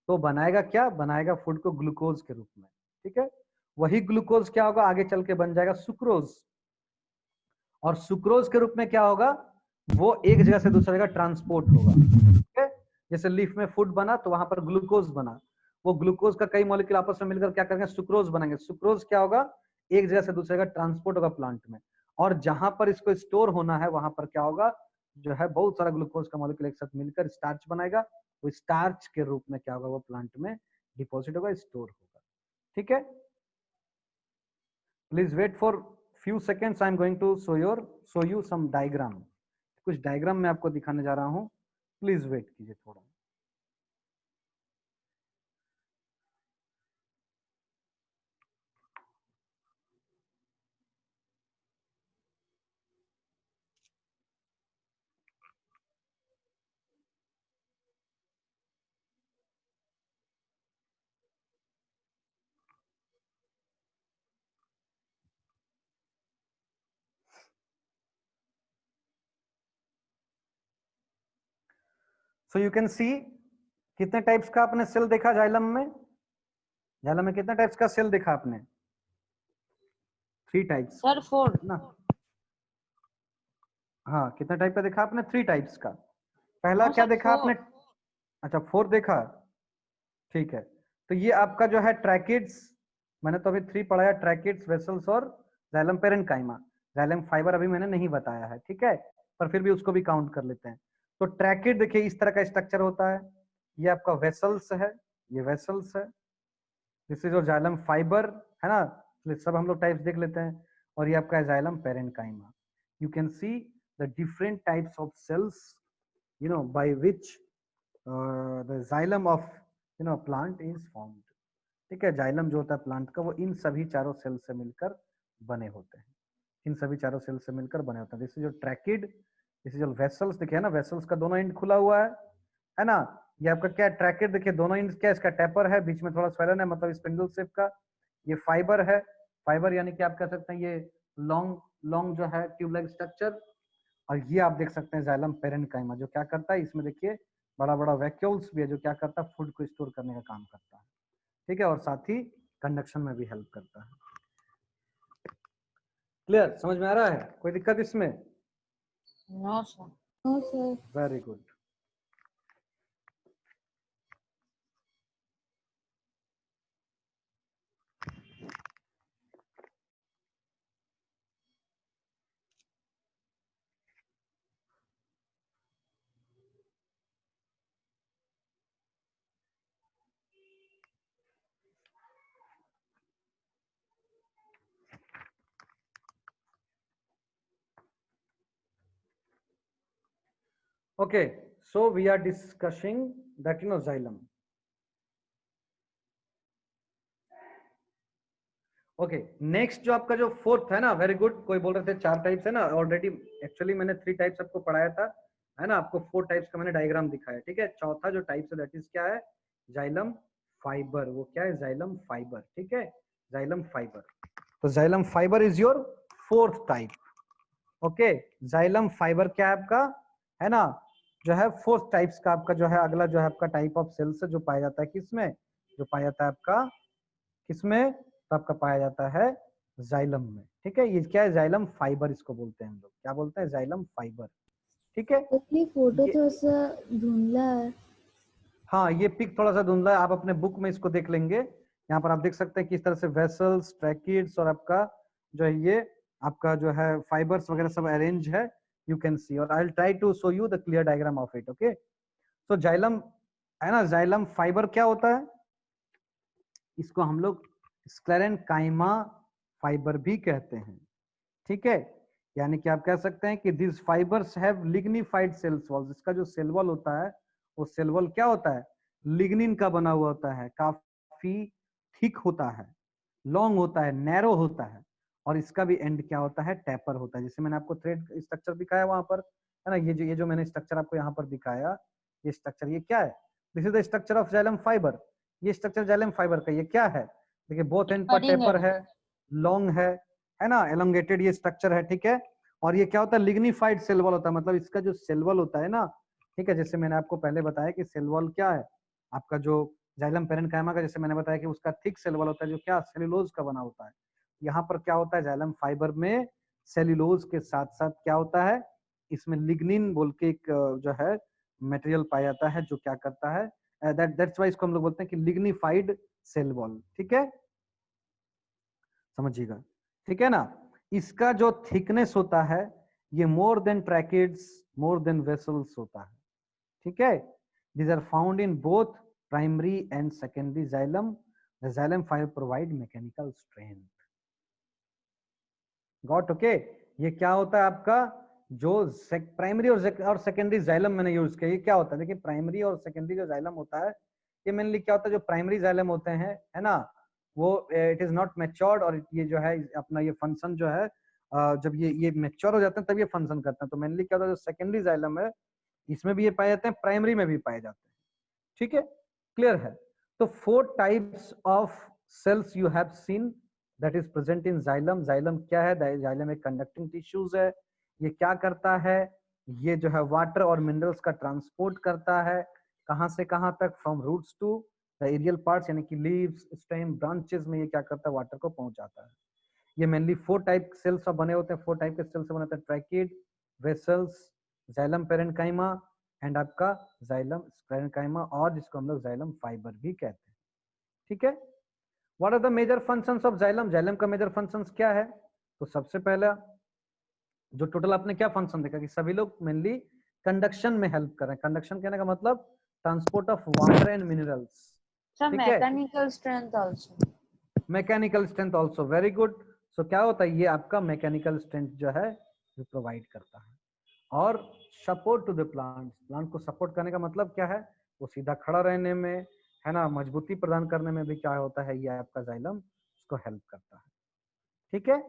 तो बनाएगा क्या? बनाएगा फूड को ग्लूकोज के रूप में। ठीक है, वही ग्लूकोज क्या होगा? आगे चल के बन जाएगा सुक्रोज। और सुक्रोज के रूप में क्या होगा, वो एक जगह से दूसरी जगह ट्रांसपोर्ट होगा, ठीक है। जैसे लीफ में फूड बना तो वहां पर ग्लूकोज बना, वो ग्लूकोज का कई मॉलिक्यूल आपस में मिलकर क्या करेंगे, सुक्रोज बनेंगे। सुक्रोज क्या होगा, एक जगह से दूसरी जगह ट्रांसपोर्ट होगा प्लांट में, और जहां पर इसको स्टोर होना है वहां पर क्या होगा, जो है बहुत सारा ग्लूकोज का मॉलिक्यूल एक साथ मिलकर स्टार्च बनाएगा, वो स्टार्च के रूप में क्या होगा, वो प्लांट में डिपॉजिट होगा, स्टोर होगा, ठीक है। Please wait for few seconds, I am going to show you some diagram, कुछ डायग्राम मैं आपको दिखाने जा रहा हूं, प्लीज वेट कीजिए थोड़ा। सो यू कैन सी, कितने टाइप्स का आपने सेल देखा जाइलम में, जाइलम में कितने टाइप्स का सेल देखा आपने, 3 टाइप्स सर 4। ना, हाँ कितने टाइप का देखा आपने, 3 टाइप्स का। पहला नो क्या सर देखा 4। आपने, अच्छा 4 देखा, ठीक है। तो ये आपका जो है ट्रैकिड्स, मैंने तो अभी 3 पढ़ाया, ट्रैकिड्स, वेसल्स और जाइलम पेरेन्काइमा। जाइलम फाइबर अभी मैंने नहीं बताया है, ठीक है, पर फिर भी उसको भी काउंट कर लेते हैं। तो ट्रैकिड देखिए इस तरह का स्ट्रक्चर होता है, ये आपका वेसल्स है, ये वेसल्स है, this is your xylem fibre, है ना, सब हम लोग टाइप्स देख लेते हैं। और ये आपका xylem parenchyma. You can see the different types of cells, you know, by which the xylem of plant is formed, ठीक है। जाइलम जो होता है प्लांट का, वो इन सभी चारों सेल से मिलकर बने होते हैं, इन सभी चारों सेल से मिलकर बने होते हैं। जैसे जो ट्रैकिड, जैसे जो वेसल्स देखिए ना, वेसल्स का दोनों एंड खुला हुआ है ना, ये आपका क्या ट्रैकिड देखिए, दोनों एंड क्या, इसका टेपर है, बीच में थोड़ा स्वेलन है, मतलब स्पिंडल शेप का। ये फाइबर है, फाइबर यानी कि आप कह सकते हैं ये लॉन्ग लॉन्ग जो है ट्यूब लाइक स्ट्रक्चर। और ये आप देख सकते हैं जाइलम पेरेन्काइमा, जो क्या करता है, इसमें देखिए बड़ा बड़ा वैक्यूल्स भी है, जो क्या करता है, फूड को स्टोर करने का काम करता है, ठीक है, और साथ ही कंडक्शन में भी हेल्प करता है। क्लियर, समझ में आ रहा है, कोई दिक्कत इसमें? No sir. No sir. Very good. Okay, so we are discussing that xylem. Okay, next जो आपका जो फोर्थ है ना, वेरी गुड, कोई बोल रहे थे 4 टाइप्स है ना, ऑलरेडी एक्चुअली मैंने 3 टाइप्स आपको पढ़ाया था, है ना, आपको 4 टाइप्स का मैंने डायग्राम दिखाया, ठीक है। चौथा जो टाइप्स है दैट इज क्या है, जाइलम फाइबर, वो क्या है, जाइलम फाइबर, ठीक है, जाइलम फाइबर। तो xylem fibre is your fourth type, okay. Xylem fibre क्या है आपका, है ना, जो है फोर्थ टाइप्स का आपका जो है अगला जो है आपका टाइप ऑफ सेल्स जो पाया जाता है किसमें, जो पाया जाता है आपका किसमें, तो आपका पाया जाता है जाइलम में, ठीक है। ये क्या है, जाइलम फाइबर इसको बोलते हैं हम लोग, क्या बोलते हैं, जाइलम फाइबर, ठीक है। ये फोटो ये, थोड़ा सा धुंधला है। हाँ ये पिक थोड़ा सा धुंधला है, आप अपने बुक में इसको देख लेंगे, यहाँ पर आप देख सकते हैं किस तरह से वेसल्स, ट्रैकिड्स और आपका जो है ये आपका जो है फाइबर्स वगैरह सब अरेंज है, यू कैन सी, और I will try to show you the clear diagram of it, okay. तो जाइलम, है ना, जाइलम फाइबर क्या होता है, इसको हम लोग स्क्लेरेन्काइमा फाइबर भी कहते हैं, ठीक है। यानी कि आप कह सकते हैं कि this fibers have lignified cells walls, इसका जो सेल वॉल होता है वो सेल वॉल क्या होता है, लिग्निन का बना हुआ होता है, काफी थिक होता है, लॉन्ग होता है, नैरो होता है, और इसका भी एंड क्या होता है, टैपर होता है। जैसे मैंने आपको थ्रेड स्ट्रक्चर दिखाया वहां पर, है ना, ये जो मैंने स्ट्रक्चर आपको यहाँ पर दिखाया, ये स्ट्रक्चर ये क्या है, this is the structure of xylem fibre, ये स्ट्रक्चर जाइलम फाइबर का ये क्या है, देखिए बोथ एंड पर टेपर है, लॉन्ग है ना, एलोंगेटेड ये स्ट्रक्चर है, ठीक है। और ये क्या होता है, लिग्निफाइड सेल वॉल होता है, मतलब इसका जो सेल वॉल होता है ना, ठीक है, जैसे मैंने आपको पहले बताया कि सेल वॉल क्या है, आपका जो जाइलम पेरेन्काइमा का, जैसे मैंने बताया कि उसका थिक सेल वॉल होता है जो क्या सेलुलोज का बना होता है, यहाँ पर क्या होता है, जाइलम फाइबर में सेल्यूलोज के साथ साथ क्या होता है, इसमें लिग्निन बोल के एक जो है मटेरियल पाया जाता है, जो क्या करता है, दैट्स वाई इसको हम लोग बोलते हैं कि लिग्निफाइड सेल वॉल। ठीक है, समझिएगा, ठीक है ना। इसका जो थिकनेस होता है ये more than tracheids, more than vessels होता है। ठीक है, these are found in both primary and secondary xylem. The xylem fiber provide mechanical strength. Got okay? ये क्या होता है आपका, जो प्राइमरी और सेकेंडरी जाइलम मैंने यूज किया, ये क्या होता है, देखिए प्राइमरी और सेकेंडरी जो जाइलम होता है ये मेनली क्या होता है, जो प्राइमरी जाइलम होते हैं, है ना, वो इट इज नॉट मैच्योर्ड, और ये जो है अपना ये फंक्शन जो है जब ये मैच्योर हो जाते हैं तब ये फंक्शन करते हैं। तो मेनली क्या होता है, जो सेकेंडरी जाइलम है इसमें भी ये पाए जाते हैं, प्राइमरी में भी पाए जाते हैं। ठीक है, क्लियर है। तो 4 types of cells you have seen that is present in xylem. Xylem क्या है, जाइलम एक कंडक्टिंग टिश्यूज है। ये क्या करता है, ये जो है वाटर और मिनरल्स का ट्रांसपोर्ट करता है, कहां से कहां तक, from roots to the aerial parts, यानी कि लीव्स, स्टेम, ब्रांचेस में ये क्या करता है, वाटर को पहुंचाता है। ये मेनली 4 टाइप सेल्स से बने होते हैं, 4 टाइप के सेल्स से बने होते हैं, tracheid, vessels, xylem parenchyma and आपका जाइलम पेरेन्काइमा, और जिसको हम लोग जाइलम फाइबर भी कहते हैं। ठीक है, what are the major functions of xylem. Xylem का मेजर फंक्शंस क्या है, तो सबसे पहला जो टोटल आपने क्या फंक्शन देखा कि सभी लोग मेनली कंडक्शन में हेल्प कर रहे हैं। कंडक्शन कहने का मतलब transport of water and minerals. Sir, ठीक है, mechanical strength also. Mechanical strength also, very good. So क्या होता है, ये आपका मैकेनिकल स्ट्रेंथ जो है ये प्रोवाइड करता है। और support to the plant, plant को सपोर्ट करने का मतलब क्या है, वो सीधा खड़ा रहने में, है ना, मजबूती प्रदान करने में भी क्या होता है, ये आपका जाइलम उसको हेल्प करता है। ठीक है,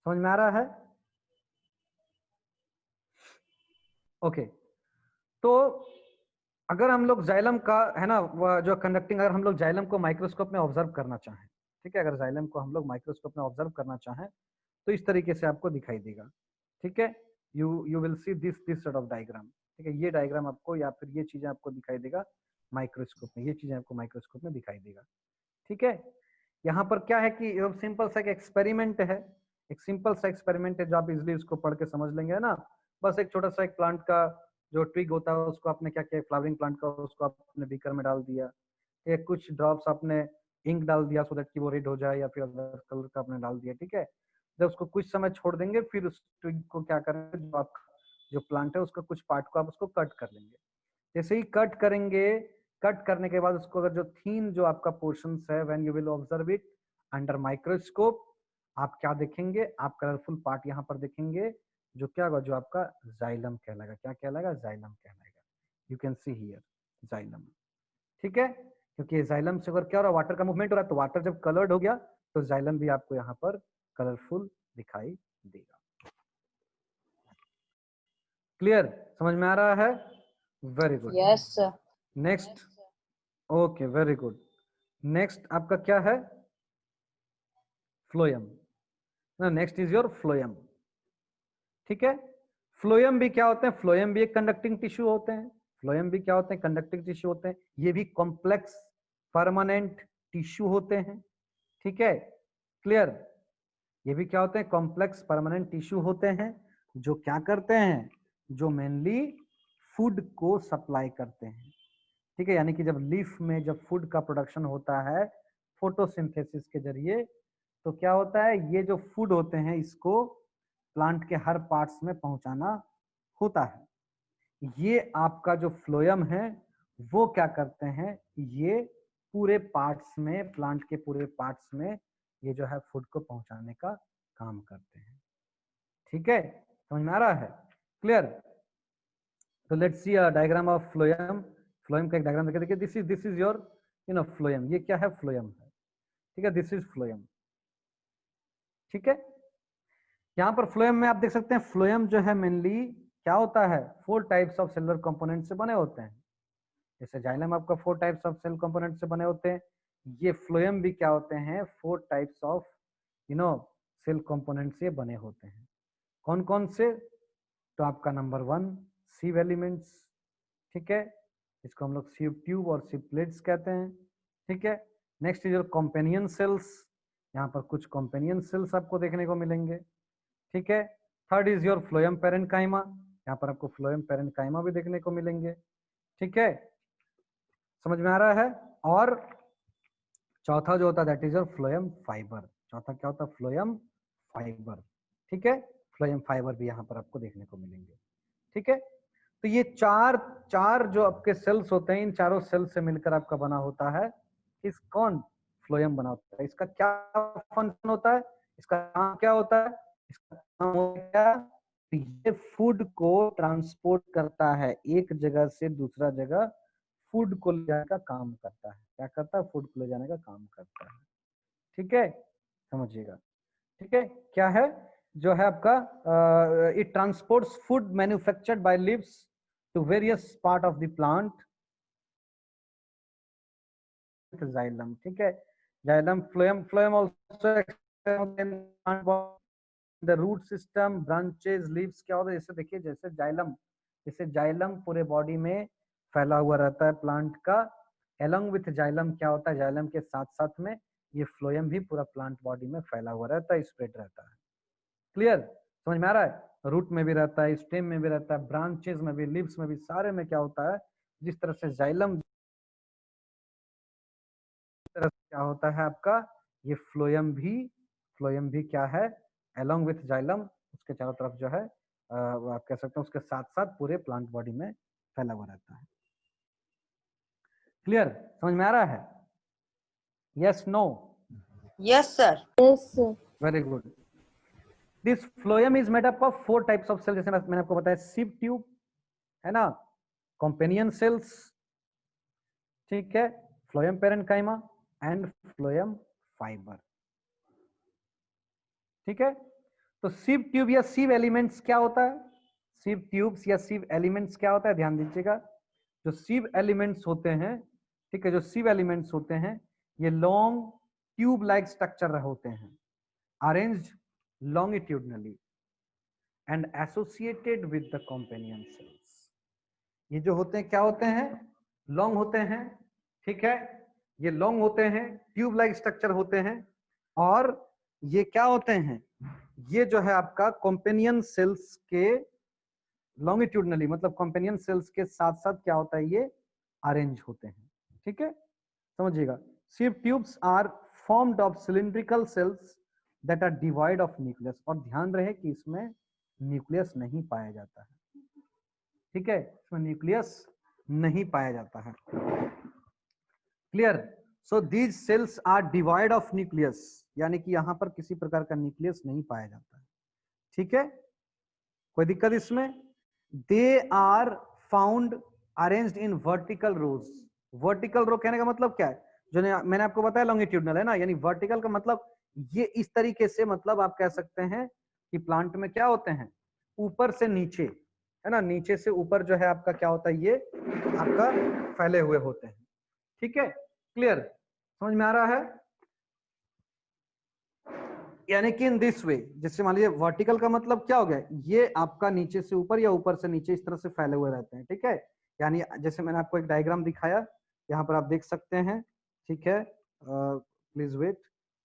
समझ में आ रहा है। ओके, तो अगर हम लोग जाइलम का, है ना, जो कंडक्टिंग, अगर हम लोग जाइलम को माइक्रोस्कोप में ऑब्जर्व करना चाहें, ठीक है, अगर जाइलम को हम लोग माइक्रोस्कोप में ऑब्जर्व करना चाहें तो इस तरीके से आपको दिखाई देगा। ठीक है, you will see this set of diagram. ठीक है, ये डायग्राम आपको या फिर ये चीजें आपको दिखाई देगा माइक्रोस्कोप में, ये चीजें आपको माइक्रोस्कोप में दिखाई देगा। ठीक है, यहाँ पर क्या है कि सिंपल सा एक एक्सपेरिमेंट है, एक सिंपल सा एक्सपेरिमेंट है जो आप इजिली उसको पढ़ के समझ लेंगे, है ना। बस एक छोटा सा एक प्लांट का जो ट्विग होता है उसको आपने क्या किया, फ्लावरिंग प्लांट का, उसको आपने बीकर में डाल दिया, एक कुछ ड्रॉप्स आपने इंक डाल दिया सो दैट कि वो रेड हो जाए, या फिर अदर कलर का आपने डाल दिया। ठीक है, जब उसको कुछ समय छोड़ देंगे फिर उस ट्विग को क्या करेंगे, जो आपका जो प्लांट है उसका कुछ पार्ट को आप उसको कट कर लेंगे। जैसे ही कट करेंगे, कट करने के बाद उसको अगर जो थीन जो आपका पोर्शन है, when you will observe it under microscope, आप क्या देखेंगे, आप कलरफुल पार्ट यहाँ पर देखेंगे, जो क्या होगा, जो आपका जाइलम कहलाएगा। क्या कहलाएगा, जाइलम कहलाएगा। You can see here xylem. ठीक है, क्योंकि जाइलम से अगर क्या हो रहा है, वाटर का मूवमेंट हो रहा है, तो वाटर जब कलर्ड हो गया तो जाइलम भी आपको यहाँ पर कलरफुल दिखाई देगा। क्लियर, समझ में आ रहा है, very good. Yes, sir. Next, okay, very good. Next आपका क्या है, phloem. Next is your phloem. ठीक है, फ्लोएम भी क्या होते हैं, फ्लोएम भी एक कंडक्टिंग टिश्यू होते हैं। फ्लोएम भी क्या होते हैं, कंडक्टिंग टिश्यू होते हैं। ये भी कॉम्प्लेक्स परमानेंट टिश्यू होते हैं। ठीक है, क्लियर, ये भी क्या होते हैं, कॉम्प्लेक्स परमानेंट टिश्यू होते हैं, जो क्या करते हैं, जो मेनली फूड को सप्लाई करते हैं। ठीक है, यानी कि जब लीफ में जब फूड का प्रोडक्शन होता है फोटोसिंथेसिस के जरिए, तो क्या होता है, ये जो फूड होते हैं इसको प्लांट के हर पार्ट्स में पहुंचाना होता है। ये आपका जो फ्लोएम है वो क्या करते हैं, ये पूरे पार्ट्स में, प्लांट के पूरे पार्ट्स में ये जो है फूड को पहुंचाने का काम करते हैं। ठीक है, समझ में आ रहा है, क्लियर। तो let's see a diagram of phloem. Phloem का एक डायग्राम देखिए, दिस इज योर फ्लोएम। ये क्या है, फ्लोएम है। ठीक है, दिस इज फ्लोएम। ठीक है, यहाँ पर फ्लोएम में आप देख सकते हैं, फ्लोएम जो है मेनली क्या होता है, 4 टाइप्स ऑफ सेलुलर कंपोनेंट से बने होते हैं। जैसे जाइलम आपका 4 टाइप्स ऑफ सेल कंपोनेंट से बने होते हैं, ये फ्लोएम भी क्या होते हैं, 4 टाइप्स ऑफ सेल कंपोनेंट से बने होते हैं। कौन कौन से, तो आपका नंबर 1 सीव एलिमेंट्स। ठीक है, इसको हम लोग सीव ट्यूब और सीव प्लेट्स कहते हैं। ठीक है, next is your companion cells. यहाँ पर कुछ कॉम्पेनियन सेल्स आपको देखने को मिलेंगे। ठीक है। Third is your phloem parenchyma, यहाँ पर आपको फ्लोएम पैरेन्काइमा भी देखने को मिलेंगे। ठीक है, समझ में आ रहा है। और चौथा जो होता है that is your phloem fibre. चौथा क्या होता है? Phloem fibre. ठीक है, फ्लोएम फाइबर भी यहाँ पर आपको देखने को मिलेंगे। ठीक है, तो ये चार जो आपके सेल्स होते हैं, इन चारों सेल से मिलकर आपका बना होता है इस कौन फ्लोएम बना होता है। इसका क्या फंक्शन होता है, इसका काम क्या होता है? इसका काम होता है ये फूड को ट्रांसपोर्ट करता है, एक जगह से दूसरा जगह फूड को ले जाने का काम करता है। क्या करता है? फूड को ले जाने का काम करता है। ठीक है, समझिएगा। ठीक है, क्या है जो है आपका it transports food manufactured by leaves to various part of the plant. Xylem, ठीक है, xylem phloem also the root system branches leaves. क्या होता है? जैसे देखिए, जैसे जाइलम पूरे बॉडी में फैला हुआ रहता है प्लांट का, एलोंग विथ जाइलम क्या होता है? जाइलम के साथ साथ में ये फ्लोएम भी पूरा प्लांट बॉडी में फैला हुआ रहता है, स्प्रेड रहता है। क्लियर, समझ में आ रहा है? रूट में भी रहता है, स्टेम में भी रहता है, ब्रांचेस में भी, लीव्स में भी, सारे में क्या होता है? जिस तरह से जाइलम तरह से क्या होता है आपका ये फ्लोएम भी क्या है? अलोंग विथ जाइलम उसके चारों तरफ जो है आप कह सकते हैं उसके साथ साथ पूरे प्लांट बॉडी में फैला हुआ रहता है। क्लियर, समझ में आ रहा है? Yes, no? Yes, sir. Yes, sir. Very good. This phloem is made up of 4 types of cell, जैसे मैंने आपको बताया, सिव ट्यूब है ना, कॉम्पेनियन सेल्स, ठीक है, phloem parenchyma and phloem fibre. ठीक है, तो सिव ट्यूब या सिव एलिमेंट्स क्या होता है? सिव ट्यूब्स या सिव एलिमेंट्स क्या होता है? ध्यान दीजिएगा, जो सिव एलिमेंट्स होते हैं, ठीक है, जो सिव एलिमेंट्स होते हैं ये लॉन्ग ट्यूब लाइक स्ट्रक्चर होते हैं, arranged longitudinally and associated with the companion cells. ये जो होते हैं क्या होते हैं? लॉन्ग होते हैं, ठीक है, ये लॉन्ग होते हैं, ट्यूब लाइक स्ट्रक्चर होते हैं, और ये क्या होते हैं? ये जो है आपका कॉम्पेनियन सेल्स के लॉन्गिट्यूडनली, मतलब कॉम्पेनियन सेल्स के साथ साथ क्या होता है? ये अरेंज होते हैं। ठीक है, समझिएगा। Sieve tubes are formed of cylindrical cells that are divide of nucleus, और ध्यान रहे कि इसमें न्यूक्लियस नहीं पाया जाता है। ठीक है, इसमें न्यूक्लियस नहीं पाया जाता है। Clear, so these cells are divide of nucleus, यानी कि यहां पर किसी प्रकार का न्यूक्लियस नहीं पाया जाता है। ठीक है, कोई दिक्कत इसमें? They are found arranged in vertical rows. Vertical row कहने का मतलब क्या है? जो मैंने आपको बताया लॉन्गिट्यूडनल है ना, यानी वर्टिकल का मतलब ये इस तरीके से, मतलब आप कह सकते हैं कि प्लांट में क्या होते हैं? ऊपर से नीचे, है ना, नीचे से ऊपर जो है आपका क्या होता है? ये आपका फैले हुए होते हैं। ठीक है, क्लियर, समझ में आ रहा है? यानी कि इन दिस वे, जैसे मान लीजिए वर्टिकल का मतलब क्या हो गया? ये आपका नीचे से ऊपर या ऊपर से नीचे इस तरह से फैले हुए रहते हैं। ठीक है, यानी जैसे मैंने आपको एक डायग्राम दिखाया, यहाँ पर आप देख सकते हैं। ठीक है, प्लीज वेट,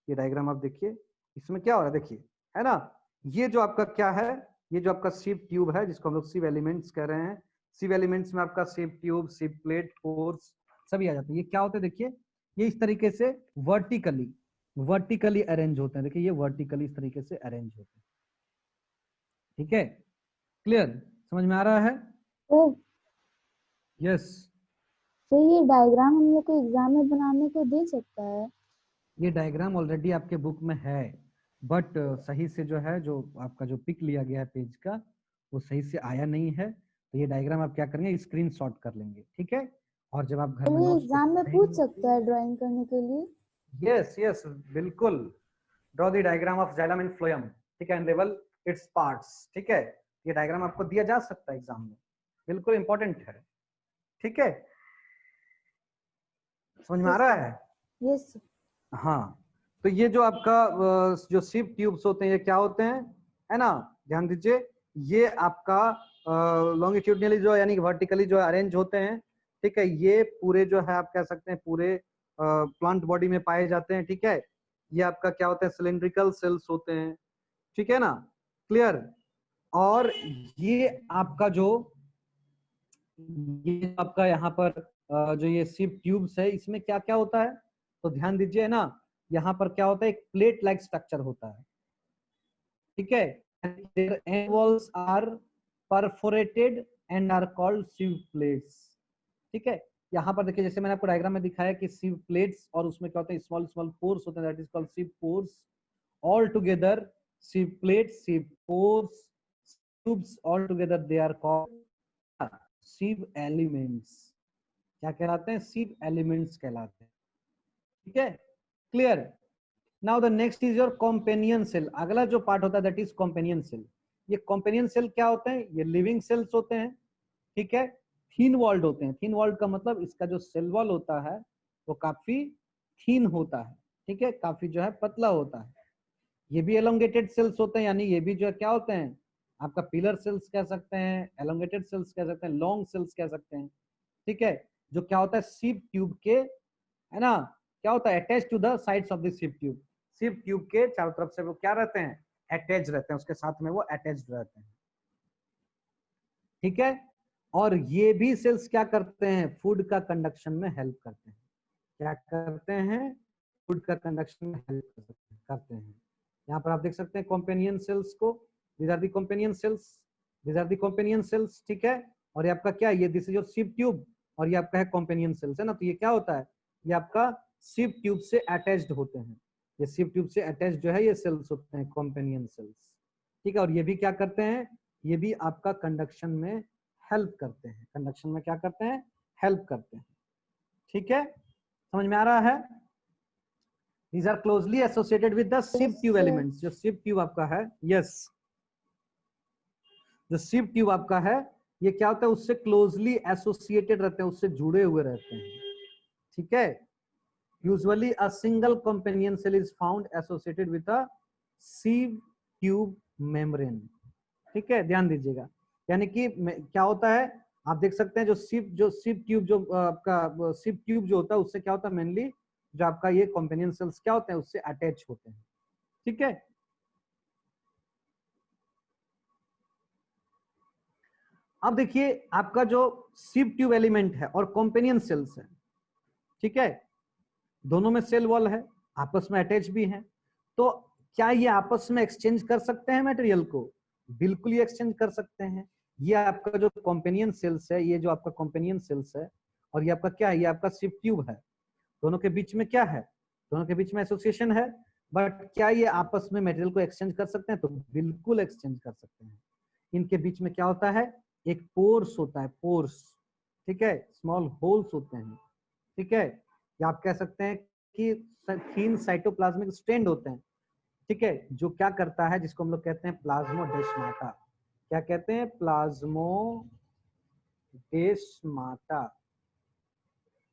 ये डायग्राम आप देखिए, इसमें क्या हो रहा है देखिए, है ना, ये जो आपका क्या है? ये जो आपका सिव ट्यूब है, जिसको हम लोग सिव एलिमेंट्स कह रहे हैं, सिव एलिमेंट्स में आपका सिव ट्यूब, सिव प्लेट, पोर्स सभी आ जाते हैं। ये क्या होते हैं? देखिए, ये इस तरीके से वर्टिकली अरेंज होते हैं। देखिए, ये वर्टिकली इस तरीके से अरेंज होते हैं। ठीक है, क्लियर, समझ में आ रहा है? सर, यस, तो ये डायग्राम हम लोग को एग्जाम में बनाने को दे सकता है? ये डायग्राम ऑलरेडी आपके बुक में है, बट सही से जो है, जो आपका जो पिक लिया गया है पेज का, वो सही से आया नहीं है। तो ये डायग्राम आप क्या करेंगे? स्क्रीन शॉट कर लेंगे। ठीक है, और जब आप घर में ये नोट्स को एग्जाम में पूछ सकता है ड्राइंग करने के लिए? यस यस बिल्कुल, draw the diagram of xylem and phloem, ठीक है, एंड लेवल इट्स पार्ट्स। ठीक है, ये डायग्राम आपको दिया जा सकता है एग्जाम में, बिल्कुल इंपॉर्टेंट है। ठीक है, समझ में आ रहा है? यस। हाँ, तो ये जो आपका जो सिव ट्यूब्स होते हैं, ये क्या होते हैं, है ना, ध्यान दीजिए, ये आपका लॉन्गिट्यूडनली जो यानी वर्टिकली जो अरेंज होते हैं। ठीक है, ये पूरे जो है आप कह सकते हैं पूरे प्लांट बॉडी में पाए जाते हैं। ठीक है, ये आपका क्या होते हैं? सिलिंड्रिकल सेल्स होते हैं। ठीक है ना, क्लियर। और ये आपका जो ये आपका यहाँ पर जो ये सिप ट्यूब्स है, इसमें क्या क्या होता है तो ध्यान दीजिए ना, यहाँ पर क्या होता है, एक प्लेट लाइक स्ट्रक्चर होता है, ठीक है। And walls are perforated and are called sieve plates, ठीक है। यहाँ पर देखिए, जैसे मैंने आपको डायग्राम में दिखाया कि सिव प्लेट्स, और उसमें क्या होता है, स्मॉल स्मॉल पोर्स होते हैं, that is called sieve pores. All together sieve plates, sieve pores, tubes, all together they are called sieve elements. क्या कहलाते हैं, सिव एलिमेंट्स कहलाते हैं, ठीक है, clear. Now the next is your companion cell. अगला जो पार्ट होता है दैट इज कॉम्पेनियन सेल। ये कॉम्पेनियन सेल क्या होते हैं, ये लिविंग सेल्स होते हैं, ठीक है, थीन वॉल्ड होते हैं। थीन वॉल्ड का मतलब इसका जो सेल वॉल होता है वो काफी थीन होता है, ठीक है, काफी जो है पतला होता है। ये भी एलोंगेटेड सेल्स होते हैं, यानी ये भी जो है क्या होते हैं, आपका पिलर सेल्स कह सकते हैं, एलोंगेटेड सेल्स कह सकते हैं, लॉन्ग सेल्स कह सकते हैं, ठीक है। जो क्या होता है, सिव ट्यूब के, है ना, क्या होता है, attach to the sides of the sieve tube. Sieve tube के चारों तरफ से वो क्या रहते हैं, अटैच रहते हैं, उसके साथ में वो अटैच्ड रहते हैं, ठीक है। और ये भी सेल्स क्या करते हैं, फूड का कंडक्शन में हेल्प करते हैं। क्या करते हैं, फूड का कंडक्शन में हेल्प करते हैं। यहाँ पर आप देख सकते हैं कॉम्पेनियन सेल्स को, these are the companion cells, these are the companion cells, ठीक है। और ये आपका क्या है, ये this is your sieve tube, और ये आपका है कॉम्पेनियन सेल्स, है ना। तो ये क्या होता है, ये आपका सिव ट्यूब से अटैच्ड होते हैं, ये सिव ट्यूब से अटैच्ड जो है ये सेल्स होते हैं, कॉम्पेनियन सेल्स, ठीक है। और ये भी क्या करते हैं, ये भी आपका कंडक्शन में हेल्प करते हैं, कंडक्शन में क्या करते हैं, हेल्प करते हैं, ठीक है, समझ में आ रहा है। These are closely associated with the sieve tube elements। जो sieve tube आपका है, yes, जो sieve tube आपका है, ये क्या होता है, उससे क्लोजली एसोसिएटेड रहते हैं, उससे जुड़े हुए रहते हैं, ठीक है। Usually a single companion cell is found associated with a sieve tube membrane, ठीक है, ध्यान दीजिएगा। यानी कि क्या होता है, आप देख सकते हैं जो सिव ट्यूब जो आपका सिव ट्यूब जो होता है, उससे क्या होता है, मेनली जो आपका ये कॉम्पेनियन सेल्स क्या होते हैं, उससे अटैच होते हैं, ठीक है। अब देखिए आपका जो सिव ट्यूब एलिमेंट है और कॉम्पेनियन सेल्स है, ठीक है, दोनों में सेल वॉल है, आपस में अटैच भी है। तो क्या ये आपस में एक्सचेंज कर सकते हैं मटेरियल को, बिल्कुल ये एक्सचेंज कर सकते हैं। ये आपका जो कॉम्पेनियन सेल्स है, ये जो आपका कॉम्पेनियन सेल्स है, और ये आपका क्या है, ये आपका सिव ट्यूब है, दोनों के बीच में क्या है, दोनों के बीच में एसोसिएशन है। बट क्या ये आपस में मटेरियल को एक्सचेंज कर सकते हैं, तो बिल्कुल एक्सचेंज कर सकते हैं। इनके बीच में क्या होता है, एक पोर्स होता है, पोर्स, ठीक है, स्मॉल होल्स होते हैं, ठीक है। या आप कह सकते हैं कि थीन साइटोप्लाज्मिक स्ट्रैंड होते हैं, ठीक है, जो क्या करता है, जिसको हम लोग कहते हैं प्लाज्मोडेस्माटा। क्या कहते हैं, प्लाज्मोडेस्माटा।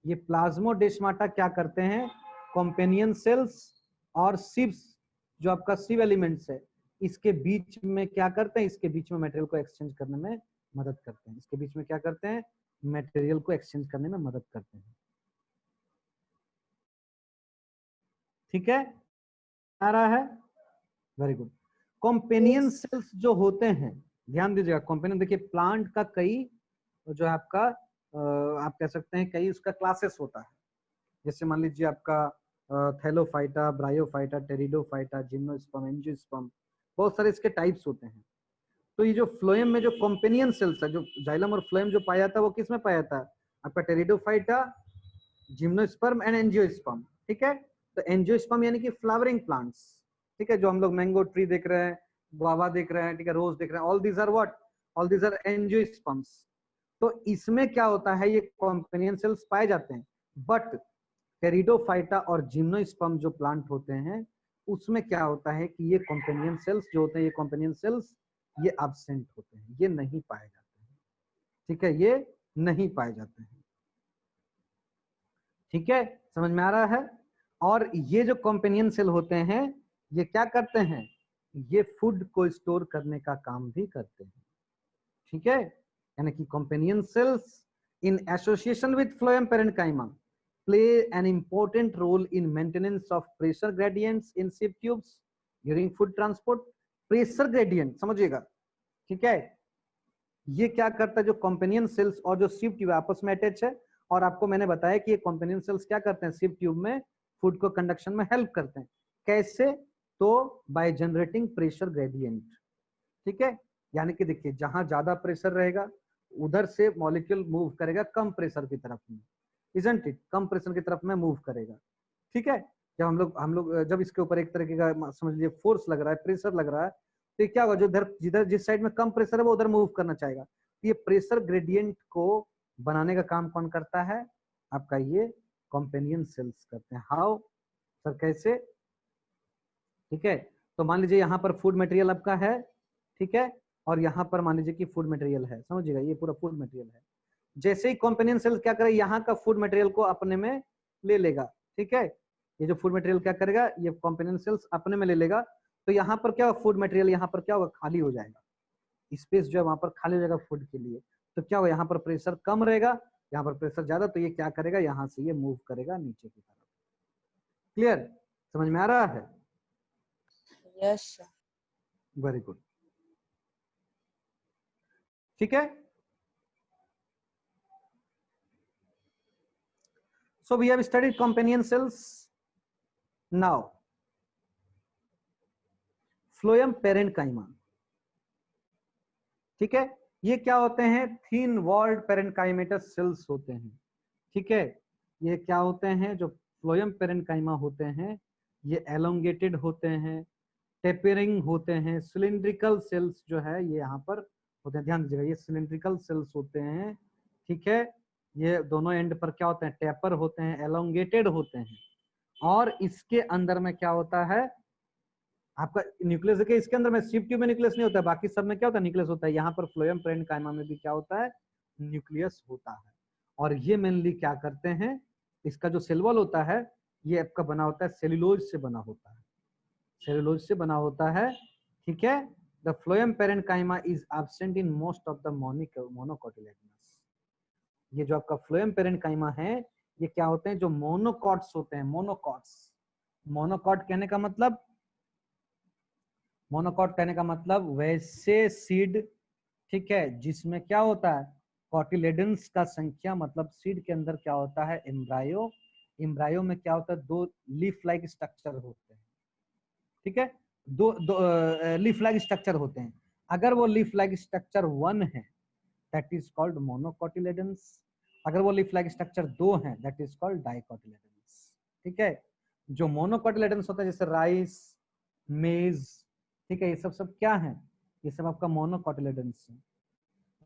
ये प्लाज्मोडेस्माटा क्या करते हैं, कॉम्पेनियन सेल्स और सिव्स, जो आपका सिव एलिमेंट्स है, इसके बीच में क्या करते हैं, इसके बीच में मटेरियल को एक्सचेंज करने में मदद करते हैं, इसके बीच में क्या करते हैं, मटेरियल को एक्सचेंज करने में मदद करते हैं, ठीक है, आ रहा है, वेरी गुड। कॉम्पेनियन सेल्स जो होते हैं, ध्यान दीजिएगा, कॉम्पेनियन, देखिए प्लांट का कई जो है आपका आप कह सकते हैं कई उसका क्लासेस होता है। जैसे मान लीजिए आपका Thallophyta, bryophyta, pteridophyta, gymnosperm, angiosperm, बहुत सारे इसके टाइप्स होते हैं। तो ये जो फ्लोएम में जो कॉम्पेनियन सेल्स है, जो जाइलम और फ्लोएम जो पाया जाता है, वो किस में पाया जाता है, आपका टेरिडोफाइटा, जिम्नोस्पर्म एंड एंजियोस्पर्म, ठीक है। तो एंजियोस्पर्म यानी कि फ्लावरिंग प्लांट्स, ठीक है, जो हम लोग मैंगो ट्री देख रहे हैं, गुआवा देख रहे हैं, ठीक है, रोज देख रहे हैं, all these are what, all these are angiosperms. तो इसमें क्या होता है, ये कॉम्पेनियन सेल्स पाए जाते हैं। बट टेरिडोफाइटा और जिम्नोस्पर्म जो प्लांट होते हैं, उसमें क्या होता है कि ये कॉम्पेनियन सेल्स जो होते हैं, ये कॉम्पेनियन सेल्स ये एब्सेंट होते हैं, ये नहीं पाए जाते हैं, ठीक है, ये नहीं पाए जाते हैं, ठीक है, समझ में आ रहा है। और ये जो कॉम्पेनियन सेल होते हैं, ये क्या करते हैं, ये फूड को स्टोर करने का काम भी करते हैं, ठीक है। यानी कि companion cells in association with phloem parenchyma play an important role in maintenance of pressure gradients in sieve tubes during food transport pressure gradient समझिएगा, ठीक है। ये क्या करता है, जो कॉम्पेनियन सेल्स और जो सिव ट्यूब आपस में अटैच है, और आपको मैंने बताया कि ये कॉम्पेनियन सेल्स क्या करते हैं, सिव ट्यूब में फूड को कंडक्शन में हेल्प करते हैं। कैसे? तो बाय जनरेटिंग प्रेशर ग्रेडियंट, ठीक है। यानी कि देखिए जहां ज्यादा प्रेशर रहेगा उधर से मॉलिक्यूल मूव करेगा कम प्रेशर की तरफ में, इजंट इट, कम प्रेशर की तरफ में मूव करेगा, ठीक है। जब हम लोग जब इसके ऊपर एक तरीके का समझ लीजिए फोर्स लग रहा है, प्रेशर लग रहा है, तो ये क्या होगा, जो जिधर जिस साइड में कम प्रेशर है वो उधर मूव करना चाहेगा। तो ये प्रेशर ग्रेडियंट को बनाने का काम कौन करता है, आपका ये कॉम्पेनियन सेल्स करते हैं। हाउ सर, कैसे? ठीक है, तो मान लीजिए यहाँ पर फूड मटेरियल आपका है, ठीक है, और यहाँ पर मान लीजिए कि फूड मटेरियल है, समझिएगा ये पूरा फूड मटेरियल है। जैसे ही कॉम्पेनियन सेल क्या करे, यहाँ का फूड मटेरियल को अपने में ले लेगा, ठीक है। ये जो फूड मटेरियल क्या करेगा, ये कॉम्पेनियन सेल्स अपने में ले लेगा, तो यहाँ पर क्या होगा, फूड मटेरियल यहाँ पर क्या होगा, खाली हो जाएगा, स्पेस जो है वहां पर खाली हो जाएगा फूड के लिए। तो क्या होगा, यहाँ पर प्रेशर कम रहेगा, यहाँ पर प्रेशर ज्यादा, तो ये क्या करेगा, यहाँ से ये मूव करेगा नीचे की तरफ। क्लियर, समझ में आ रहा है? Yes sir. वेरी गुड, ठीक है। So we have studied companion cells. Now, phloem parenchyma, ठीक है। ये क्या होते हैं, थीन वॉल्ड पेरेनकाइमेटस सेल्स होते हैं, ठीक है। ये क्या होते हैं, जो फ्लोएम पेरेनकाइमा होते हैं, ये एलोंगेटेड होते हैं, टेपरिंग होते हैं, सिलिंड्रिकल सेल्स जो है ये यहाँ पर होते हैं, ध्यान दीजिएगा, ये सिलिंड्रिकल सेल्स होते हैं, ठीक है। ये दोनों एंड पर क्या होते हैं, टेपर होते हैं, एलोंगेटेड होते हैं, और इसके अंदर में क्या होता है, आपका न्यूक्लियस देखिए, इसके अंदर में सिव ट्यूब में न्यूक्लियस नहीं होता है, बाकी सब में क्या होता है, न्यूक्लियस होता है। यहाँ पर फ्लोएम पेरेनकाइमा में भी क्या होता है, न्यूक्लियस होता है। और ये मेनली क्या करते हैं, इसका जो सेल वॉल होता है ये आपका बना होता है सेल्यूलोज से बना होता है, सेल्यूलोज से बना होता है, ठीक है। The phloem parenchyma is absent in most of the monocotyledonous. ये जो आपका फ्लोएम पेरेनकाइमा है, ये क्या होते हैं, जो मोनोकॉट्स होते हैं, मोनोकॉट्स। मोनोकॉट कहने का मतलब, मोनोकॉट कहने का मतलब वैसे सीड, ठीक है, जिसमें क्या होता है, कॉटिलेडन्स का संख्या, मतलब सीड के अंदर क्या होता है, एम्ब्रायो, एम्ब्रायो में क्या होता है, दो लीफ लाइक स्ट्रक्चर होते हैं, ठीक है, दो लीफ लाइक स्ट्रक्चर होते हैं। अगर वो लीफ लाइक स्ट्रक्चर 1 है दैट इज कॉल्ड मोनोकॉटिलेडन्स, अगर वो लीफ लाइक स्ट्रक्चर 2 है दैट इज कॉल्ड डाइकोटिलेडन्स, ठीक है। जो मोनोकॉटिलेडन्स होता है जैसे राइस, मेज, ठीक है, ये सब क्या है, ये सब आपका मोनोकॉटिलेडन्स है।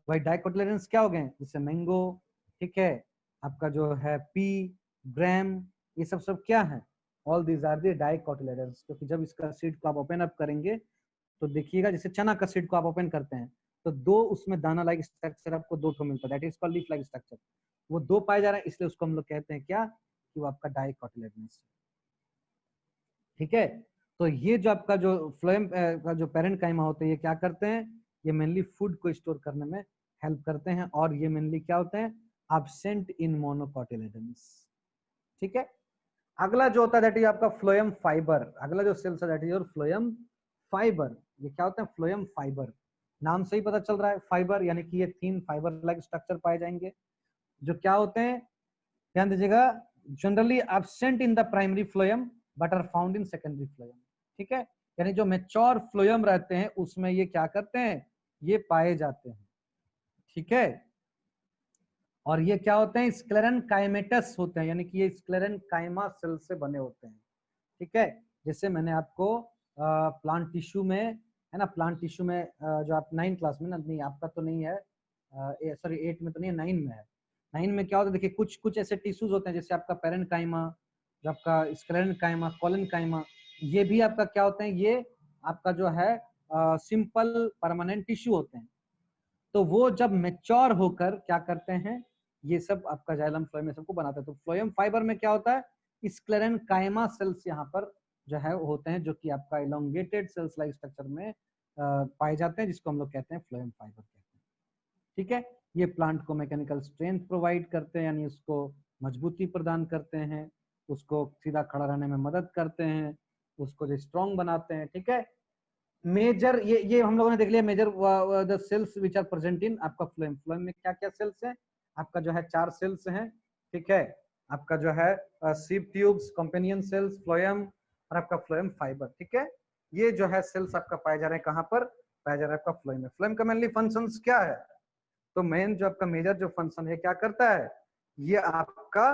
वही डाइकोटिलेडन्स क्या हो गए, जैसे मैंगो, ठीक है, आपका जो है पी, ग्राम, ये सब क्या है, all these are the dicotyledons. क्योंकि जब इसका सीड को आप ओपन अप करेंगे तो देखिएगा, जैसे चना का सीड को आप ओपन करते हैं तो दो उसमें दाना लाइक स्ट्रक्चर आपको दो ठो मिलता है, that is called leaf like structure. वो दो पाए जा रहे हैं इसलिए उसको हम लोग कहते हैं क्या, कि वो आपका डाइकोटिलेडन्स, ठीक है। तो ये जो आपका जो फ्लोएम का जो पेरेनकाइमा होते हैं, ये क्या करते हैं, ये मेनली फूड को स्टोर करने में हेल्प करते हैं, और ये मेनली क्या होते हैं, एब्सेंट इन मोनोकॉटिलेडन्स, ठीक है। अगला जो होता है दैट इज आपका फ्लोएम फाइबर, अगला जो सेल्स है that is your phloem fibre. ये क्या होता है, फ्लोएम फाइबर, नाम से ही पता चल रहा है फाइबर, यानी कि ये थीन फाइबर लाइक स्ट्रक्चर पाए जाएंगे, जो क्या होते हैं, ध्यान दीजिएगा, generally absent in the primary phloem but are found in secondary phloem, ठीक है। यानी जो मैच्योर फ्लोएम रहते हैं उसमें ये क्या करते हैं, ये पाए जाते हैं, ठीक है। और ये क्या होते हैं, स्क्लेरन काइमेटस होते हैं, यानी कि ये स्क्लेरन काइमा सेल से बने होते हैं, ठीक है। जैसे मैंने आपको प्लांट टिश्यू में, है ना, प्लांट टिश्यू में जो आप 9 क्लास में ना, नहीं आपका तो नहीं है, सॉरी 8 में तो नहीं है, 9 में है। 9 में क्या होता है, देखिए कुछ कुछ ऐसे टिश्यूज होते हैं, जैसे आपका पेरेनकाइमा, जो आपका स्क्लेरेनकाइमा, कोलेनकाइमा, ये भी आपका क्या होते हैं, ये आपका जो है सिंपल परमानेंट टिश्यू होते हैं। तो वो जब मैच्योर होकर क्या करते हैं, ये सब आपका जाइलम फ्लोएम में सबको बनाते हैं। तो फ्लोएम फाइबर में क्या होता है, स्क्लेरेनकाइमा सेल्स यहाँ पर जो है होते हैं, जो कि आपका इलोंगेटेड सेल्स लाइक स्ट्रक्चर में पाए जाते हैं, जिसको हम लोग कहते हैं फ्लोएम फाइबर कहते हैं, ठीक है। ये प्लांट को मैकेनिकल स्ट्रेंथ प्रोवाइड करते हैं, यानी उसको मजबूती प्रदान करते हैं, उसको सीधा खड़ा रहने में मदद करते हैं, उसको जो स्ट्रॉन्ग बनाते हैं, ठीक है। मेजर ये हम लोगों ने देख लिया major the cells which are present in आपका फ्लोएम। फ्लोएम में क्या क्या सेल्स है? आपका जो है 4 सेल्स हैं, ठीक है। आपका जो है सीप ट्यूब्स, कंपेनियन सेल्स, फ्लोएम और आपका फ्लोएम फाइबर, ठीक है। ये जो है सेल्स आपका पाए जा रहे हैं कहाँ पर? पाया जा रहा है आपका फ्लोएम में। फ्लोएम का मेनली फंक्शंस क्या है? तो मेन जो आपका मेजर जो फंक्शन है क्या करता है? ये आपका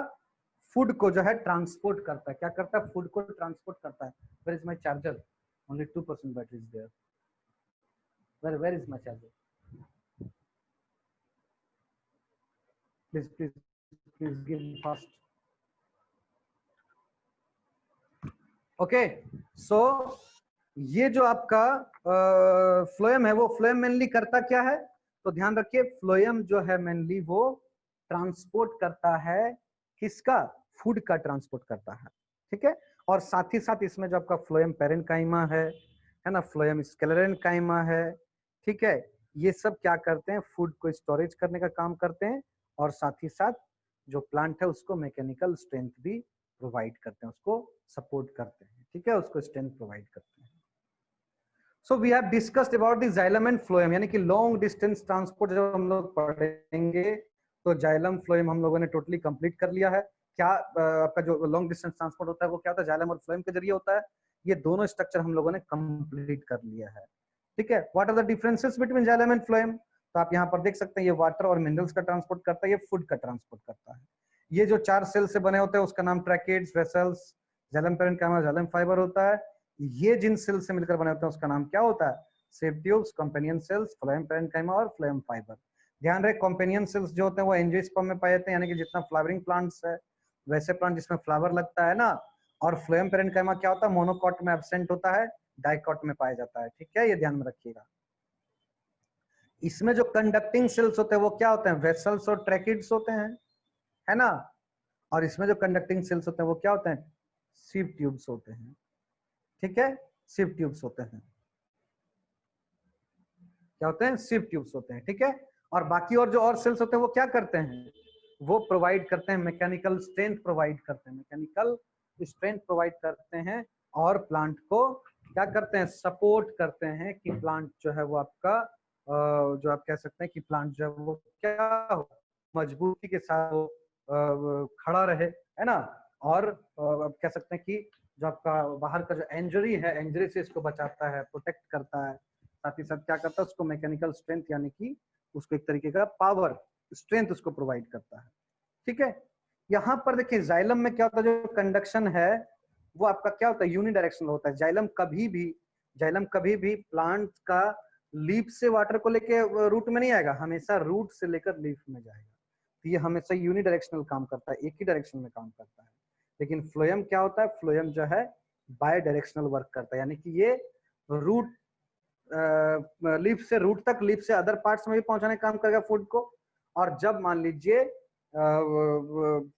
फूड को जो है ट्रांसपोर्ट करता है। क्या करता है? फूड को ट्रांसपोर्ट करता है। Where is my charger? Only 2% battery is there. Where is my charger? Please give me fast. Okay, so ये जो आपका फ्लोएम है वो फ्लोएम मेनली करता क्या है? तो ध्यान रखिए फ्लोएम जो है मेनली वो ट्रांसपोर्ट करता है किसका? फूड का ट्रांसपोर्ट करता है, ठीक है। और साथ ही साथ इसमें जो आपका फ्लोएम पैरेन्काइमा है ना, फ्लोएम स्क्लेरेन्काइमा है, ठीक है। ये सब क्या करते हैं? फूड को स्टोरेज करने का काम करते हैं और साथ ही साथ जो प्लांट है उसको मैकेनिकल स्ट्रेंथ भी प्रोवाइड करते हैं, उसको सपोर्ट करते हैं, ठीक है, उसको स्ट्रेंथ प्रोवाइड करते हैं। So we have discussed about the xylem and phloem, यानी कि लॉन्ग डिस्टेंस ट्रांसपोर्ट जब हम लोग पढ़ेंगे तो जाइलम फ्लोएम हम लोगों ने टोटली कंप्लीट कर लिया है। क्या आपका जो लॉन्ग डिस्टेंस ट्रांसपोर्ट होता है वो क्या होता है? जाइलम और फ्लोएम के जरिए होता है। ये दोनों स्ट्रक्चर हम लोगों ने कंप्लीट कर लिया है, ठीक है। What are the differences between xylem and phloem? तो आप यहाँ पर देख सकते हैं ये वाटर और मिनरल्स का ट्रांसपोर्ट करता है, ये फूड का ट्रांसपोर्ट करता है। ये जो 4 सेल से बने होते हैं उसका नाम tracheids, vessels, xylem parenchyma, xylem fibre होता है। ये जिन सेल से मिलकर बने होते हैं उसका नाम क्या होता है? Sieve tubes, companion cells, phloem parenchyma और फ्लोएम फाइबर। ध्यान रहे कंपेनियन सेल्स जो होते हैं वो एंजियोस्पर्म में पाए जाते हैं, यानी कि जितना फ्लावरिंग प्लांट्स है वैसे प्लांट जिसमें फ्लावर लगता है ना। और फ्लोएम पैरेन्काइमा क्या होता है? मोनोकॉट में एब्सेंट होता है, डाइकॉट में पाया जाता है, ठीक है, ये ध्यान में रखिएगा। इसमें जो कंडक्टिंग सेल्स होते हैं वो क्या होते हैं? वेसल्स और ट्रैकिड्स होते हैं, है ना। और इसमें जो कंडक्टिंग सेल्स होते हैं वो क्या होते हैं? सीप ट्यूब्स होते हैं, ठीक है, सीप ट्यूब्स होते हैं। क्या होते हैं? सीप ट्यूब्स होते हैं, ठीक है। और बाकी और जो और सेल्स होते हैं वो क्या करते हैं? वो प्रोवाइड करते हैं मैकेनिकल स्ट्रेंथ प्रोवाइड करते हैं, मैकेनिकल स्ट्रेंथ प्रोवाइड करते हैं और प्लांट को क्या करते हैं? सपोर्ट करते हैं कि प्लांट जो है वो आपका जो आप कह सकते हैं कि प्लांट जो है वो क्या हो, मजबूती के साथ वो खड़ा रहे, है ना। और आप कह सकते हैं कि जो आपका बाहर का जो इंजरी है, इंजरी से इसको बचाता है, प्रोटेक्ट करता है। साथ ही साथ क्या करता है? उसको मैकेनिकल स्ट्रेंथ यानी कि उसको एक तरीके का पावर स्ट्रेंथ उसको प्रोवाइड करता है, ठीक है। यहाँ पर देखिए जाइलम में क्या होता है? जो कंडक्शन है वो आपका क्या होता है? यूनिडायरेक्शनल होता है। जाइलम कभी भी प्लांट का लीफ से वाटर को लेके रूट में नहीं आएगा, हमेशा रूट से लेकर लीफ में जाएगा। तो ये हमेशा यूनिडायरेक्शनल काम करता है, एक ही डायरेक्शन में काम करता है। लेकिन फ्लोएम क्या होता है? फ्लोएम जो है बाय डायरेक्शनल वर्क करता है, यानी कि ये रूट लीफ से रूट तक, लीफ से अदर पार्ट्स में भी पहुंचाने का काम करेगा फूड को। और जब मान लीजिए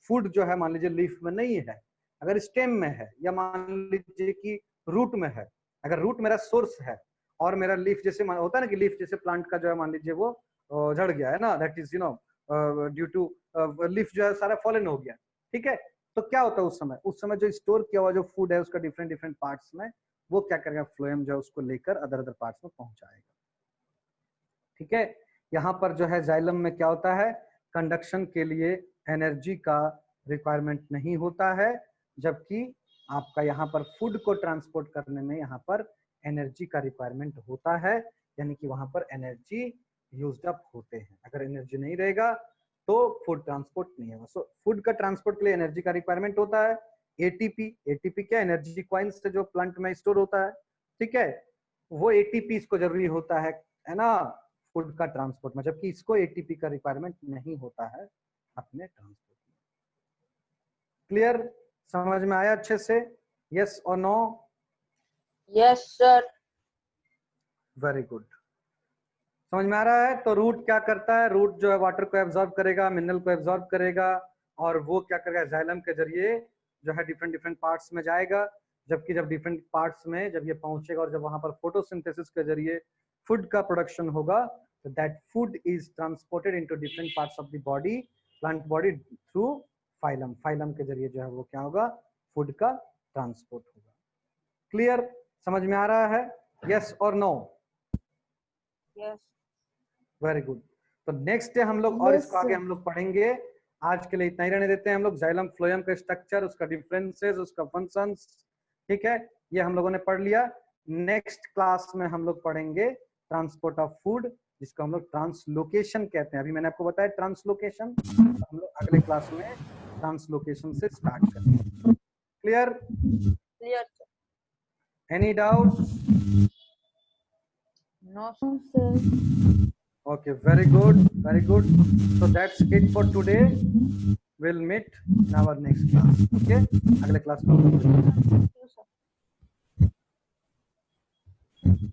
फूड जो है मान लीजिए लीफ में नहीं है, अगर स्टेम में है, या मान लीजिए कि रूट में है, अगर रूट मेरा सोर्स है और मेरा लीफ जैसे होता है ना कि लीफ जैसे प्लांट का जो है मान लीजिए वो झड़ गया है ना, that is due to leaf जो है सारा फॉलन हो गया, ठीक है। तो क्या होता है उस समय जो स्टोर किया हुआ जो फूड है उसका डिफरेंट डिफरेंट पार्ट्स में वो क्या करेगा? फ्लोएम जो है उसको लेकर अदर अदर पार्ट्स में पहुंचाएगा, ठीक है। यहाँ पर जो है जाइलम में क्या होता है? कंडक्शन के लिए एनर्जी का रिक्वायरमेंट नहीं होता है, जबकि आपका यहाँ पर फूड को ट्रांसपोर्ट करने में यहाँ पर एनर्जी का रिक्वायरमेंट होता है, यानी कि वहां पर एनर्जी यूज्ड अप होते हैं। अगर एनर्जी नहीं रहेगा तो फूड ट्रांसपोर्ट नहीं होगा। सो फूड का ट्रांसपोर्ट के लिए एनर्जी का रिक्वायरमेंट होता है। एटीपी क्या? एनर्जी कॉइन्स से जो प्लांट में स्टोर होता है, ठीक है, वो एटीपी इसको जरूरी होता है ना, फूड का ट्रांसपोर्ट में, जबकि इसको एटीपी का रिक्वायरमेंट नहीं होता है अपने ट्रांसपोर्ट में। क्लियर? समझ में आया अच्छे से? यस और no? Yes sir. Very good, समझ में आ रहा है। तो रूट क्या करता है? रूट जो है वाटर को एब्जॉर्ब करेगा, मिनरल को एब्जॉर्ब करेगा, और वो क्या करेगा? जाइलम के जरिए जो है डिफरेंट डिफरेंट पार्ट्स में जाएगा। जबकि जब डिफरेंट पार्ट्स में जब ये पहुंचेगा और जब वहां पर फोटोसिंथेसिस के जरिए फूड का प्रोडक्शन होगा, तो that food is transported into different parts of the body, plant body, through phylum. Phylum के जरिए जो है वो क्या होगा? फूड का ट्रांसपोर्ट होगा। क्लियर? समझ में आ रहा है? यस और नो? Yes. Very good. तो नेक्स्ट डे हम लोग और Yes, इसको आगे sir. हम लोग पढ़ेंगे। आज के लिए इतना ही रहने देते हैं हम लोग। जाइलम फ्लोएम का स्ट्रक्चर, उसका डिफरेंसेस, उसका फंक्शंस, ठीक है, ये हम लोगों ने पढ़ लिया। नेक्स्ट क्लास में हम लोग पढ़ेंगे ट्रांसपोर्ट ऑफ फूड, जिसको हम लोग ट्रांसलोकेशन कहते हैं। अभी मैंने आपको बताया ट्रांसलोकेशन, हम लोग अगले क्लास में ट्रांसलोकेशन से स्टार्ट करेंगे। Clear? Clear, sir. Any doubt? No, sir. No, sir. Okay, very good, very good. So that's it for today. We'll meet in our next class. Okay, अगले क्लास में हम लोग मिलेंगे। Thank you, sir.